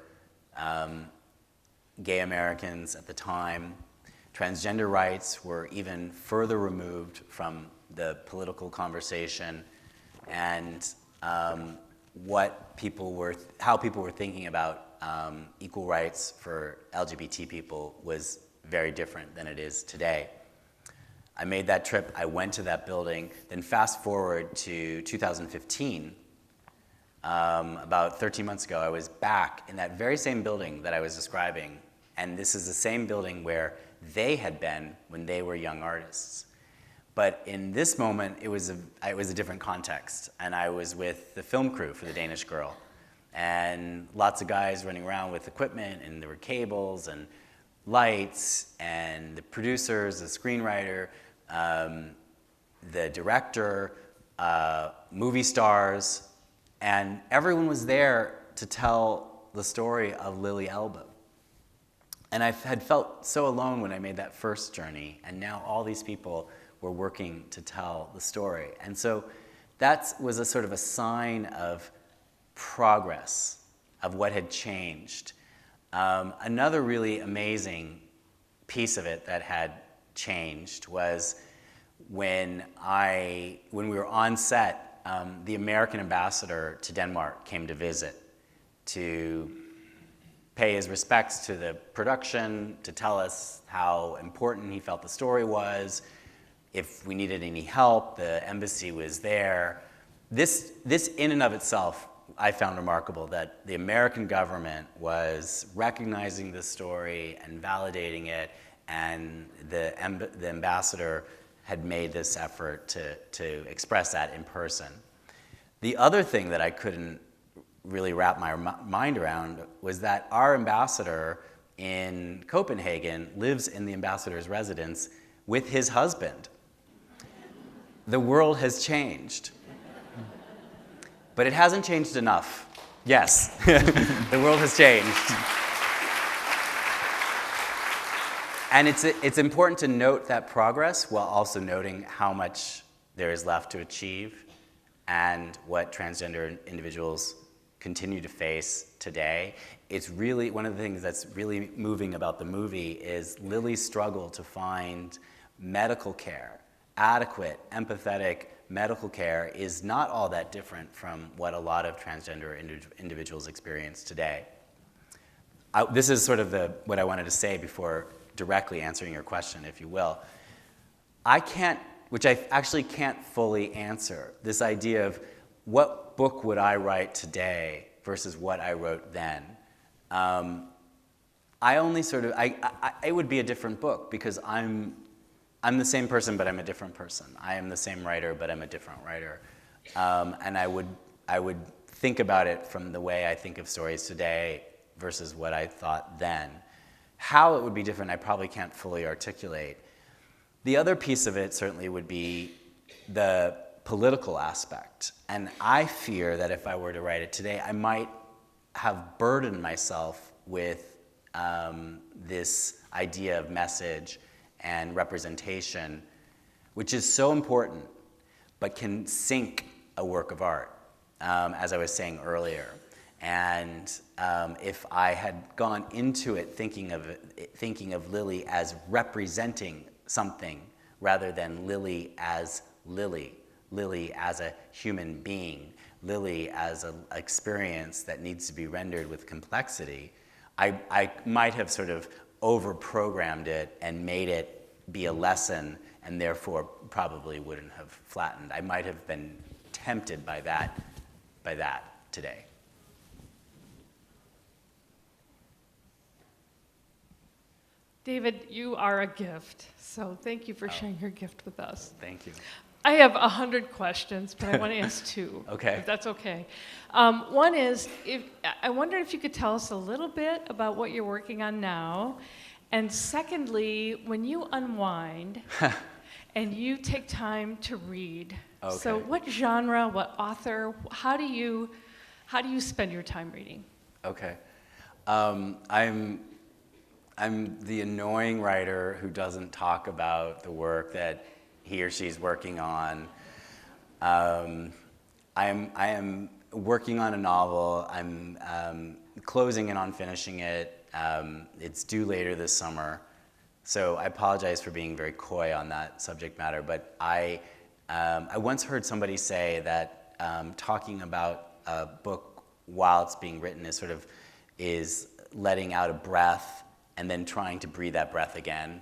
Speaker 2: gay Americans at the time. Transgender rights were even further removed from the political conversation, and how people were thinking about equal rights for LGBT people was very different than it is today. I made that trip, I went to that building, then fast forward to 2015, about 13 months ago, I was back in that very same building that I was describing, and this is the same building where they had been when they were young artists. But in this moment, it was a different context, and I was with the film crew for the Danish Girl, and lots of guys running around with equipment, and there were cables and lights, and the producers, the screenwriter, the director, movie stars, and everyone was there to tell the story of Lili Elbe. And I had felt so alone when I made that first journey, and now all these people were working to tell the story. And so that was a sort of a sign of progress, of what had changed. Another really amazing piece of it that had changed was when we were on set, the American ambassador to Denmark came to visit to pay his respects to the production, to tell us how important he felt the story was. If we needed any help, the embassy was there. This in and of itself, I found remarkable, that the American government was recognizing this story and validating it, and the ambassador had made this effort to express that in person. The other thing that I couldn't really wrap my mind around was that our ambassador in Copenhagen lives in the ambassador's residence with his husband. The world has changed. But it hasn't changed enough. Yes, the world has changed. And it's important to note that progress while also noting how much there is left to achieve and what transgender individuals continue to face today. It's really, one of the things that's really moving about the movie is Lili's struggle to find medical care, adequate, empathetic medical care, is not all that different from what a lot of transgender individuals experience today. This is sort of what I wanted to say before directly answering your question, if you will. Which I actually can't fully answer, this idea of what book would I write today versus what I wrote then. It would be a different book because I'm the same person, but I'm a different person. I am the same writer, but I'm a different writer. And I would think about it from the way I think of stories today versus what I thought then. How it would be different, I probably can't fully articulate. The other piece of it certainly would be the political aspect. And I fear that if I were to write it today, I might have burdened myself with this idea of message and representation, which is so important, but can sink a work of art. as I was saying earlier. And if I had gone into it thinking of Lili as representing something rather than Lili as Lili, Lili as a human being, Lili as an experience that needs to be rendered with complexity, I might have sort of over-programmed it and made it be a lesson, and therefore probably wouldn't have flattened. I might have been tempted by that today.
Speaker 4: David, you are a gift, so thank you for sharing your gift with us.
Speaker 2: Thank you.
Speaker 4: I have 100 questions, but I want to ask 2.
Speaker 2: Okay.
Speaker 4: If that's okay. One is, I wonder if you could tell us a little bit about what you're working on now. And secondly, when you unwind and you take time to read,
Speaker 2: Okay.
Speaker 4: so what genre, what author, how do you spend your time reading?
Speaker 2: Okay. I'm the annoying writer who doesn't talk about the work that he or she's working on. I am working on a novel. I'm closing in on finishing it. It's due later this summer. So I apologize for being very coy on that subject matter, but I once heard somebody say that talking about a book while it's being written is letting out a breath and then trying to breathe that breath again,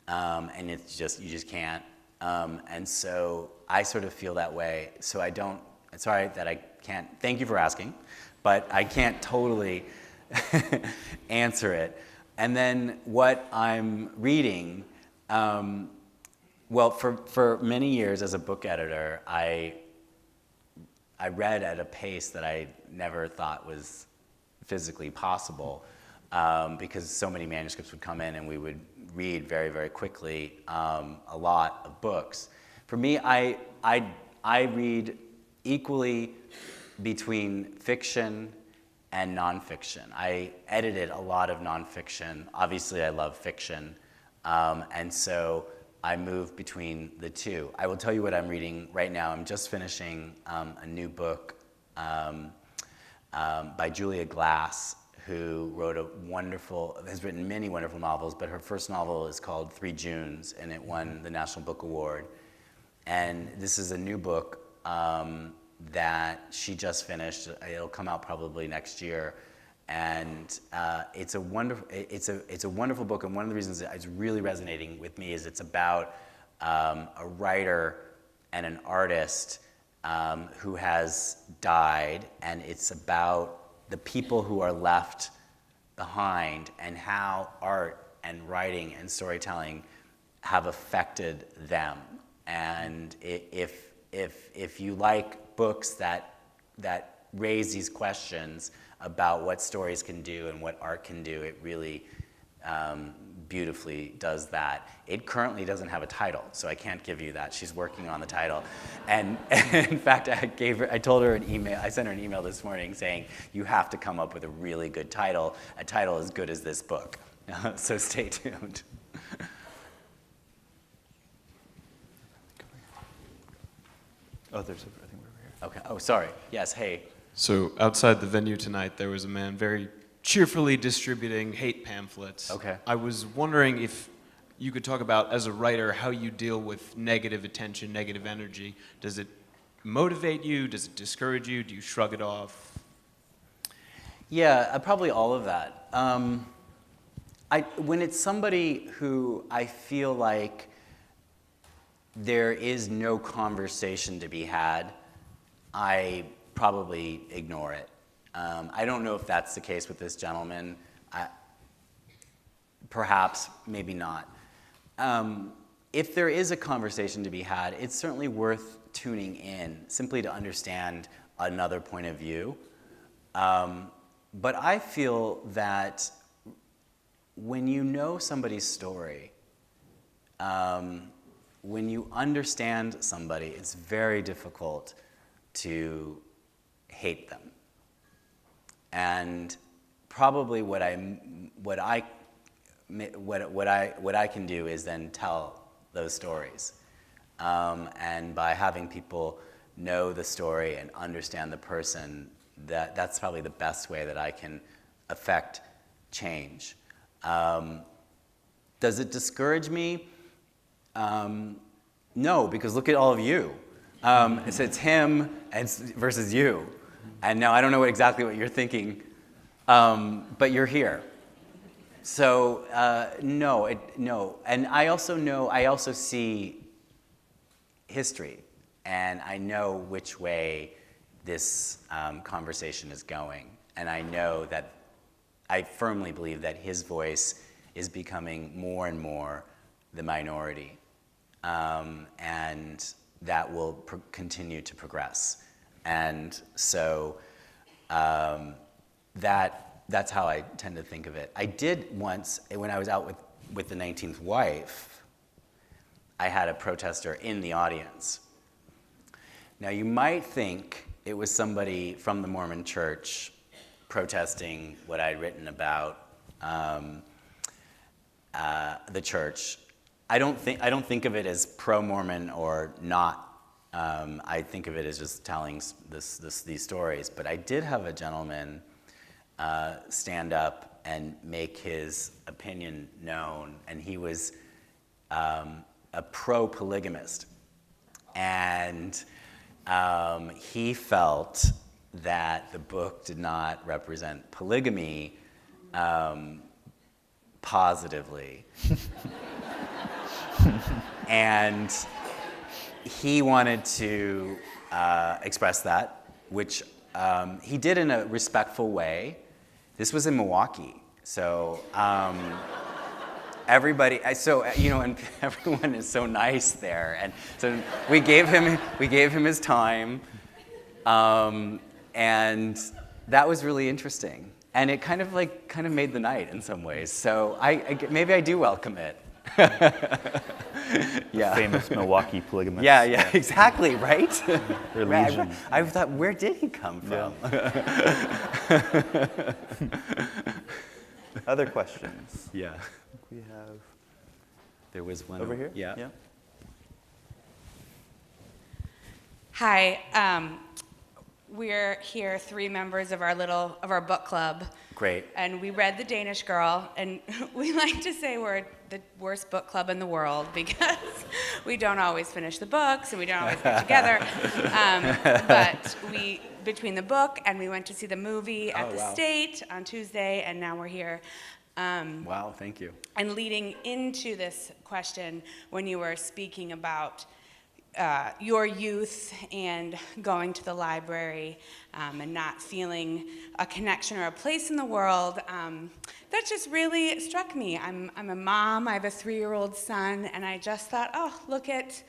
Speaker 2: and you just can't. And so I sort of feel that way. So it's sorry that I can't, thank you for asking, but I can't totally answer it. And then what I'm reading, well, for many years as a book editor, I read at a pace that I never thought was physically possible. Because so many manuscripts would come in and we would read very, very quickly a lot of books. For me, I read equally between fiction and nonfiction. I edited a lot of nonfiction. Obviously, I love fiction. And so I move between the two. I will tell you what I'm reading right now. I'm just finishing a new book by Julia Glass, who has written many wonderful novels, but her first novel is called 3 Junes, and it won the National Book Award. And this is a new book that she just finished. It'll come out probably next year. And it's a wonderful book, and one of the reasons that it's really resonating with me is it's about a writer and an artist who has died, and it's about the people who are left behind and how art and writing and storytelling have affected them. And if you like books that raise these questions about what stories can do and what art can do, it really beautifully does that. It currently doesn't have a title, so I can't give you that. She's working on the title. And in fact, I told her an email, I sent her an email this morning saying, you have to come up with a really good title, a title as good as this book. So stay tuned.
Speaker 1: Oh, I think we're over here.
Speaker 2: Okay, oh, sorry. Yes, hey.
Speaker 5: So outside the venue tonight, there was a man very cheerfully distributing hate pamphlets.
Speaker 2: Okay.
Speaker 5: I was wondering if you could talk about, as a writer, how you deal with negative attention, negative energy. Does it motivate you? Does it discourage you? Do you shrug it off?
Speaker 2: Yeah, probably all of that. When it's somebody who I feel like there is no conversation to be had, I probably ignore it. I don't know if that's the case with this gentleman. Perhaps, maybe not. If there is a conversation to be had, it's certainly worth tuning in, simply to understand another point of view. But I feel that when you know somebody's story, when you understand somebody, it's very difficult to hate them. And probably what I can do is then tell those stories. And by having people know the story and understand the person, that's probably the best way that I can affect change. Does it discourage me? No, because look at all of you. So it's him versus you. And now I don't know exactly what you're thinking, but you're here. So no. And I also see history, and I know which way this conversation is going. And I firmly believe that his voice is becoming more and more the minority. And that will continue to progress. And so that's how I tend to think of it. I did once, when I was out with the 19th wife, I had a protester in the audience. Now you might think it was somebody from the Mormon Church protesting what I'd written about the church. I don't think of it as pro-Mormon or not. I think of it as just telling these stories. But I did have a gentleman stand up and make his opinion known, and he was a pro-polygamist. And he felt that the book did not represent polygamy positively. And he wanted to express that, which he did in a respectful way. This was in Milwaukee, so everybody, and everyone is so nice there, and so we gave him his time, and that was really interesting, and it kind of made the night in some ways. So maybe I do welcome it. Yeah.
Speaker 1: Famous Milwaukee polygamist.
Speaker 2: Yeah, exactly, right?
Speaker 1: Their legion.
Speaker 2: I thought, where did he come from?
Speaker 1: Yeah. Other questions?
Speaker 2: Yeah.
Speaker 1: We have
Speaker 2: There was one
Speaker 1: over here.
Speaker 2: Yeah.
Speaker 6: Hi, we're here, 3 members of our book club.
Speaker 2: Great.
Speaker 6: And we read The Danish Girl, and we like to say we're the worst book club in the world because we don't always finish the books and we don't always get together. But between the book and we went to see the movie at the State on Tuesday, and now we're here.
Speaker 2: Wow, thank you.
Speaker 6: And leading into this question, when you were speaking about your youth and going to the library and not feeling a connection or a place in the world, that just really struck me. I'm a mom, I have a 3-year-old son, and I just thought, look at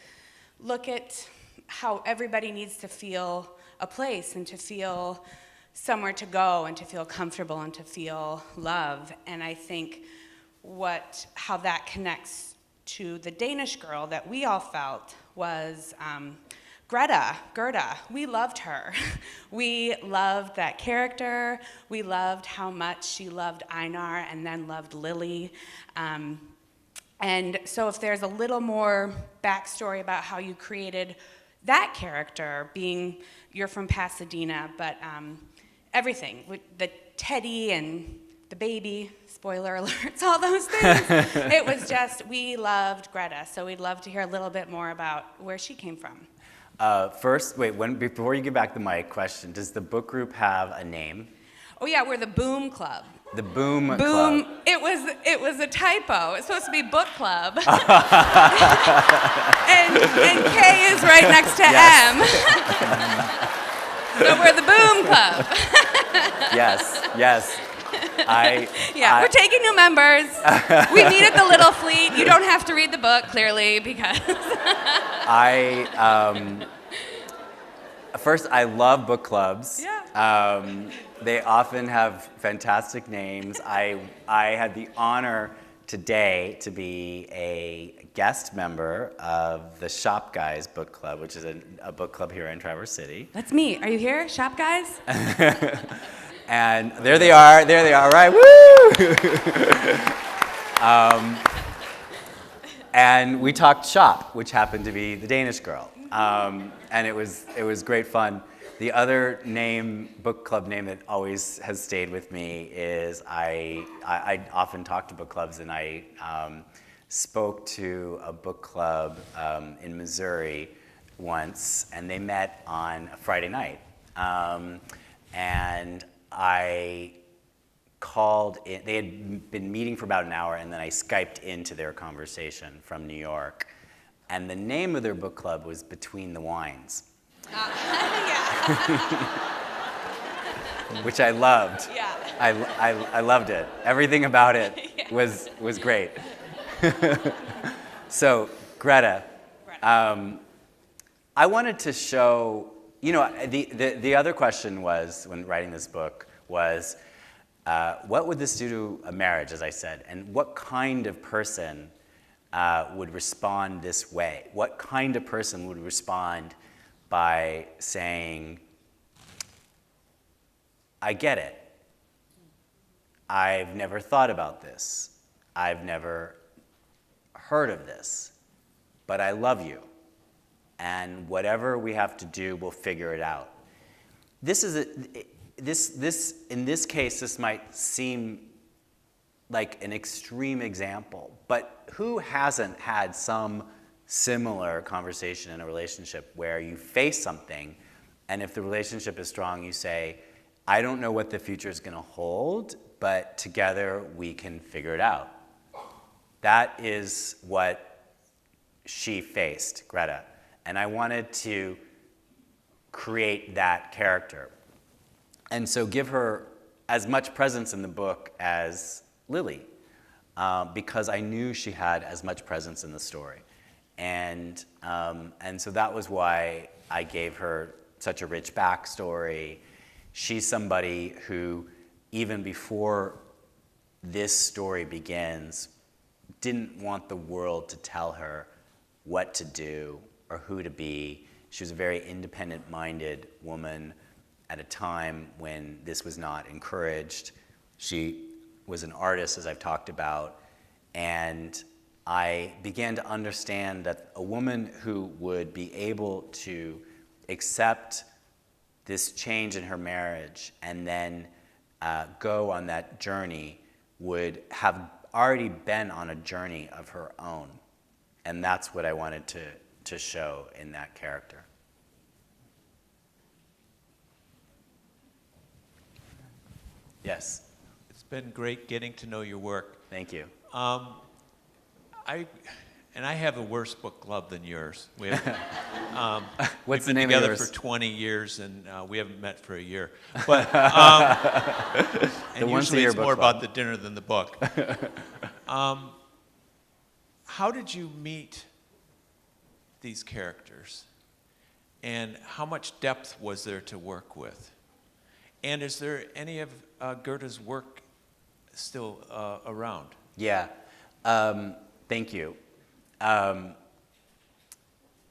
Speaker 6: how everybody needs to feel a place and to feel somewhere to go and to feel comfortable and to feel love. And I think how that connects to the Danish Girl that we all felt was Gerda. We loved her. We loved that character. We loved how much she loved Einar and then loved Lili. And so if there's a little more backstory about how you created that character, you're from Pasadena, but everything, with the teddy and the baby, spoiler alerts, all those things. It was just, we loved Greta, so we'd love to hear a little bit more about where she came from.
Speaker 2: First, before you give back the mic, question, does the book group have a name?
Speaker 6: Oh yeah, we're the Boom Club.
Speaker 2: The Boom Club.
Speaker 6: It was a typo. It's supposed to be Book Club. and K is right next to M. So we're the Boom Club.
Speaker 2: Yes.
Speaker 6: We're taking new members. We meet at the Little Fleet. You don't have to read the book, clearly, because...
Speaker 2: First, I love book clubs.
Speaker 6: Yeah.
Speaker 2: They often have fantastic names. I had the honor today to be a guest member of the Shop Guys Book Club, which is a book club here in Traverse City.
Speaker 6: That's me. Are you here, Shop Guys?
Speaker 2: And there they are, right? Woo! And we talked shop, which happened to be the Danish Girl. And it was great fun. The other book club name that always has stayed with me is I often talk to book clubs, and I spoke to a book club in Missouri once, and they met on a Friday night. And I called in, they had been meeting for about an hour, and then I Skyped into their conversation from New York. And the name of their book club was Between the Wines. Which I loved.
Speaker 6: Yeah.
Speaker 2: I loved it. Everything about it was great. So, Greta, I wanted to show, the other question was, when writing this book, was what would this do to a marriage, as I said, and what kind of person would respond this way? What kind of person would respond by saying, I get it. I've never thought about this. I've never heard of this, but I love you. And whatever we have to do, we'll figure it out. In this case, this might seem like an extreme example, but who hasn't had some similar conversation in a relationship where you face something, and if the relationship is strong, you say, I don't know what the future is going to hold, but together we can figure it out. That is what she faced, Greta. And I wanted to create that character. And so give her as much presence in the book as Lili, because I knew she had as much presence in the story. And so that was why I gave her such a rich backstory. She's somebody who, even before this story begins, didn't want the world to tell her what to do or who to be. She was a very independent-minded woman at a time when this was not encouraged. She was an artist, as I've talked about, and I began to understand that a woman who would be able to accept this change in her marriage and then go on that journey would have already been on a journey of her own. And that's what I wanted to show in that character. Yes.
Speaker 7: It's been great getting to know your work.
Speaker 2: Thank you.
Speaker 7: I have a worse book club than yours. We have,
Speaker 2: What's the
Speaker 7: we've been
Speaker 2: name of
Speaker 7: together
Speaker 2: yours?
Speaker 7: for 20 years, and we haven't met for a year. But and usually it's more about the dinner than the book. How did you meet these characters, and how much depth was there to work with? And is there any of Goethe's work still around?
Speaker 2: Yeah. Thank you.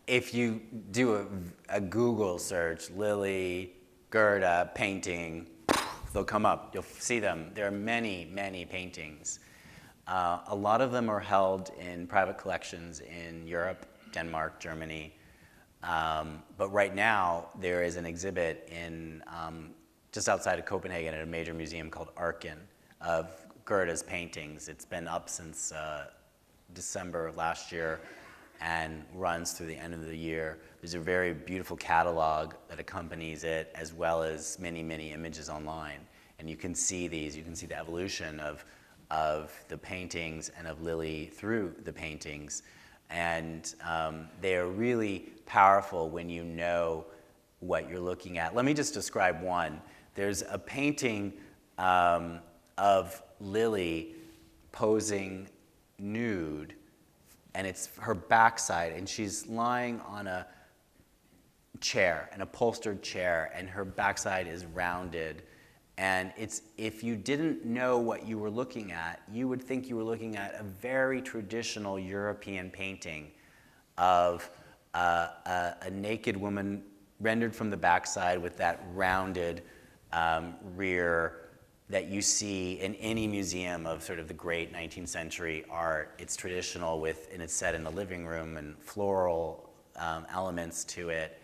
Speaker 2: If you do a Google search, Lili, Goethe, painting, they'll come up. You'll see them. There are many, many paintings. A lot of them are held in private collections in Europe, Denmark, Germany. But right now, there is an exhibit in just outside of Copenhagen at a major museum called Arken of Goethe's paintings. It's been up since December of last year and runs through the end of the year. There's a very beautiful catalog that accompanies it, as well as many, many images online. And you can see these. You can see the evolution of the paintings and of Lili through the paintings. And they are really powerful when you know what you're looking at. Let me just describe one. There's a painting of Lili posing nude, and it's her backside, and she's lying on a chair, an upholstered chair, and her backside is rounded. And if you didn't know what you were looking at, you would think you were looking at a very traditional European painting of a naked woman rendered from the backside with that rounded rear that you see in any museum of sort of the great 19th century art. It's traditional and it's set in a living room and floral elements to it.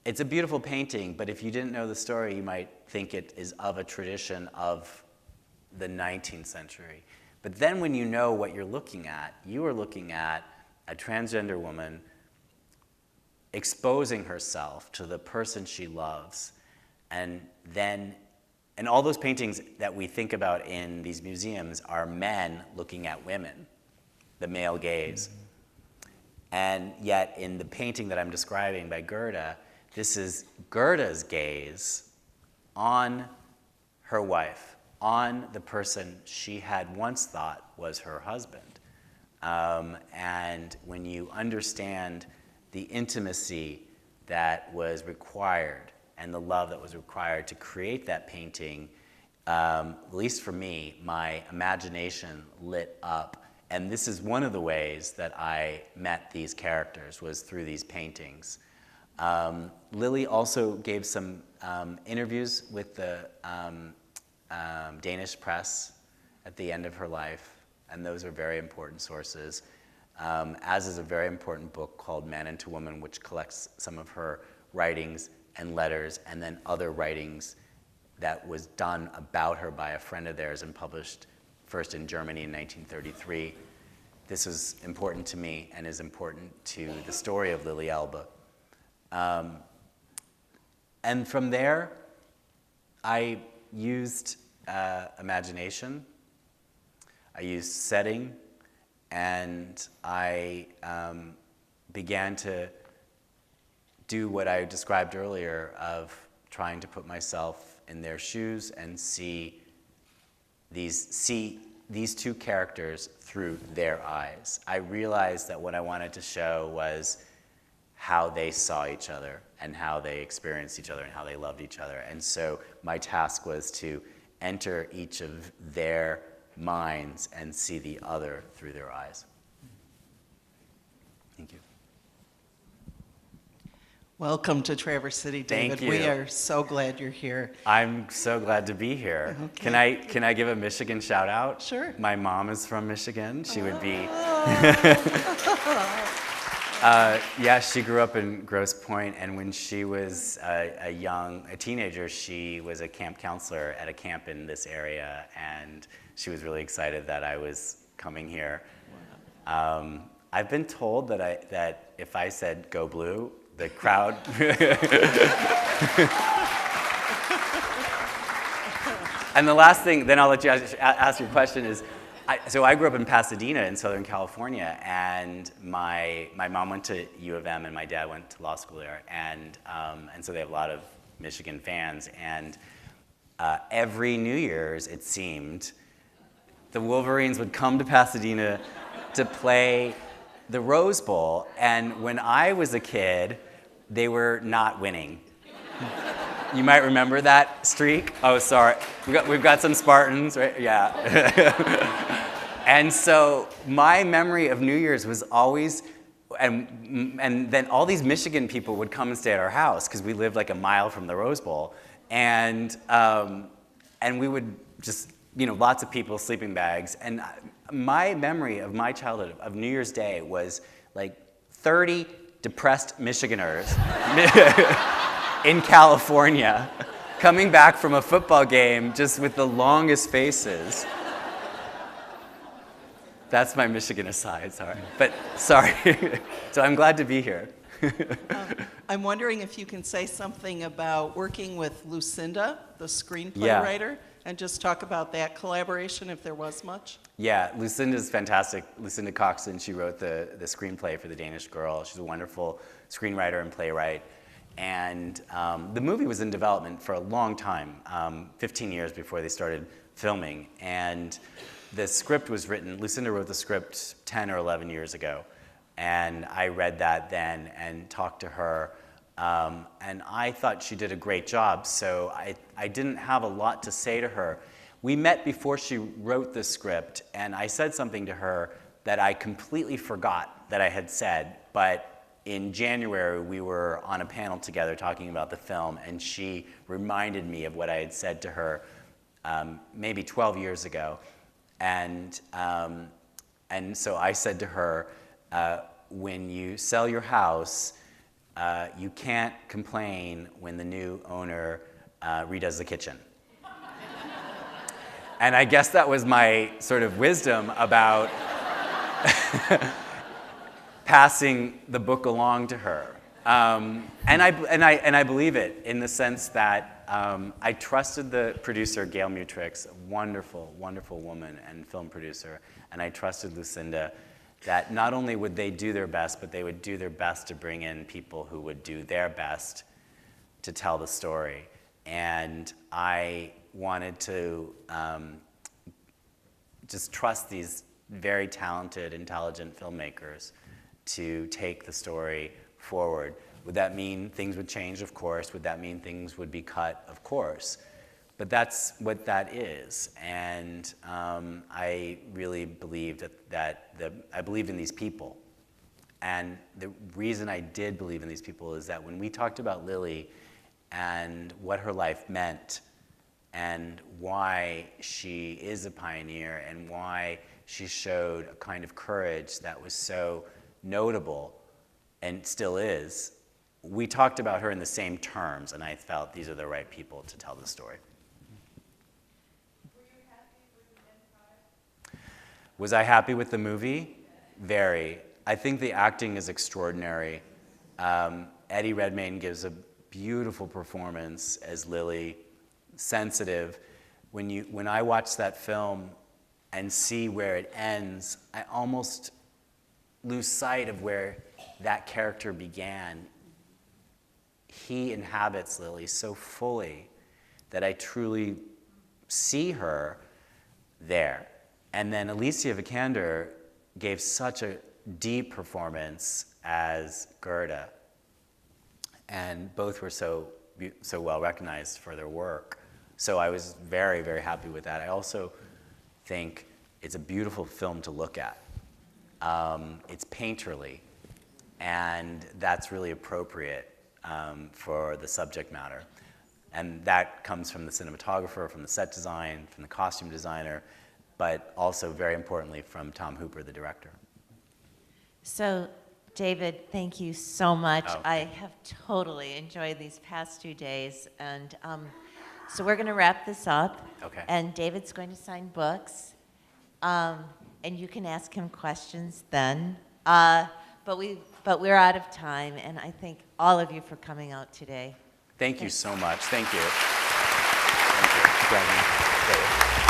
Speaker 2: It's a beautiful painting, but if you didn't know the story, you might think it is of a tradition of the 19th century. But then when you know what you're looking at, you are looking at a transgender woman exposing herself to the person she loves. And all those paintings that we think about in these museums are men looking at women, the male gaze. And yet in the painting that I'm describing by Gerda, this is Gerda's gaze on her wife, on the person she had once thought was her husband. And when you understand the intimacy that was required and the love that was required to create that painting, at least for me, my imagination lit up. And this is one of the ways that I met these characters, was through these paintings. Lili also gave some interviews with the Danish press at the end of her life, and those are very important sources, as is a very important book called Man into Woman, which collects some of her writings and letters, and then other writings that was done about her by a friend of theirs and published first in Germany in 1933. This is important to me and is important to the story of Lili Elbe. And from there, I used imagination, I used setting, and I began to do what I described earlier of trying to put myself in their shoes and see these two characters through their eyes. I realized that what I wanted to show was how they saw each other and how they experienced each other and how they loved each other. And so my task was to enter each of their minds and see the other through their eyes. Thank you.
Speaker 8: Welcome to Traverse City, David.
Speaker 2: Thank you.
Speaker 8: We are so glad you're here.
Speaker 2: I'm so glad to be here.
Speaker 8: Okay.
Speaker 2: Can I give a Michigan shout out?
Speaker 8: Sure.
Speaker 2: My mom is from Michigan. She would be. Yeah, she grew up in Grosse Pointe, and when she was a teenager, she was a camp counselor at a camp in this area, and she was really excited that I was coming here. Wow. I've been told that if I said "Go Blue," the crowd. And the last thing, then I'll let you ask your question, is so I grew up in Pasadena in Southern California, and my mom went to U of M and my dad went to law school there, and so they have a lot of Michigan fans. And every New Year's, it seemed, the Wolverines would come to Pasadena to play the Rose Bowl, and when I was a kid, they were not winning. You might remember that streak. Oh, sorry. We've got some Spartans, right? Yeah. And so my memory of New Year's was always, and then all these Michigan people would come and stay at our house because we lived like a mile from the Rose Bowl, and we would just, lots of people, sleeping bags, and my memory of my childhood of New Year's Day was like 30 depressed Michiganers in California coming back from a football game just with the longest faces. That's my Michigan aside, sorry. But sorry. So I'm glad to be here.
Speaker 8: I'm wondering if you can say something about working with Lucinda, the screenplay writer, and just talk about that collaboration, if there was much.
Speaker 2: Yeah, Lucinda's fantastic. Lucinda Coxon, she wrote the screenplay for The Danish Girl. She's a wonderful screenwriter and playwright. And the movie was in development for a long time, 15 years before they started filming. And the script was written, Lucinda wrote the script 10 or 11 years ago. And I read that then and talked to her. And I thought she did a great job, so I didn't have a lot to say to her. We met before she wrote the script, and I said something to her that I completely forgot that I had said, but in January we were on a panel together talking about the film, and she reminded me of what I had said to her maybe 12 years ago. And so I said to her, when you sell your house, you can't complain when the new owner redoes the kitchen. And I guess that was my sort of wisdom about passing the book along to her. And I believe it in the sense that I trusted the producer, Gail Mutrix, a wonderful, wonderful woman and film producer, and I trusted Lucinda that not only would they do their best, but they would do their best to bring in people who would do their best to tell the story. And I wanted to just trust these very talented, intelligent filmmakers to take the story forward. Would that mean things would change? Of course. Would that mean things would be cut? Of course. But that's what that is. And I really believed I believed in these people. And the reason I did believe in these people is that when we talked about Lili and what her life meant and why she is a pioneer and why she showed a kind of courage that was so notable and still is, we talked about her in the same terms, and I felt these are the right people to tell the story.
Speaker 9: Were you happy with the end product?
Speaker 2: Was I happy with the movie? Very. I think the acting is extraordinary. Eddie Redmayne gives a beautiful performance as Lili, sensitive. When I watch that film and see where it ends, I almost lose sight of where that character began. He inhabits Lili so fully that I truly see her there. And then Alicia Vikander gave such a deep performance as Gerda. And both were so well recognized for their work. So I was very, very happy with that. I also think it's a beautiful film to look at. It's painterly, and that's really appropriate for the subject matter. And that comes from the cinematographer, from the set design, from the costume designer, but also very importantly from Tom Hooper, the director.
Speaker 10: So, David, thank you so much.
Speaker 2: Oh.
Speaker 10: I have totally enjoyed these past 2 days, and so we're going to wrap this up.
Speaker 2: Okay.
Speaker 10: And David's going to sign books, and you can ask him questions then. But we're out of time, and I thank all of you for coming out today.
Speaker 2: Thank you so much. Thank you. Thank you.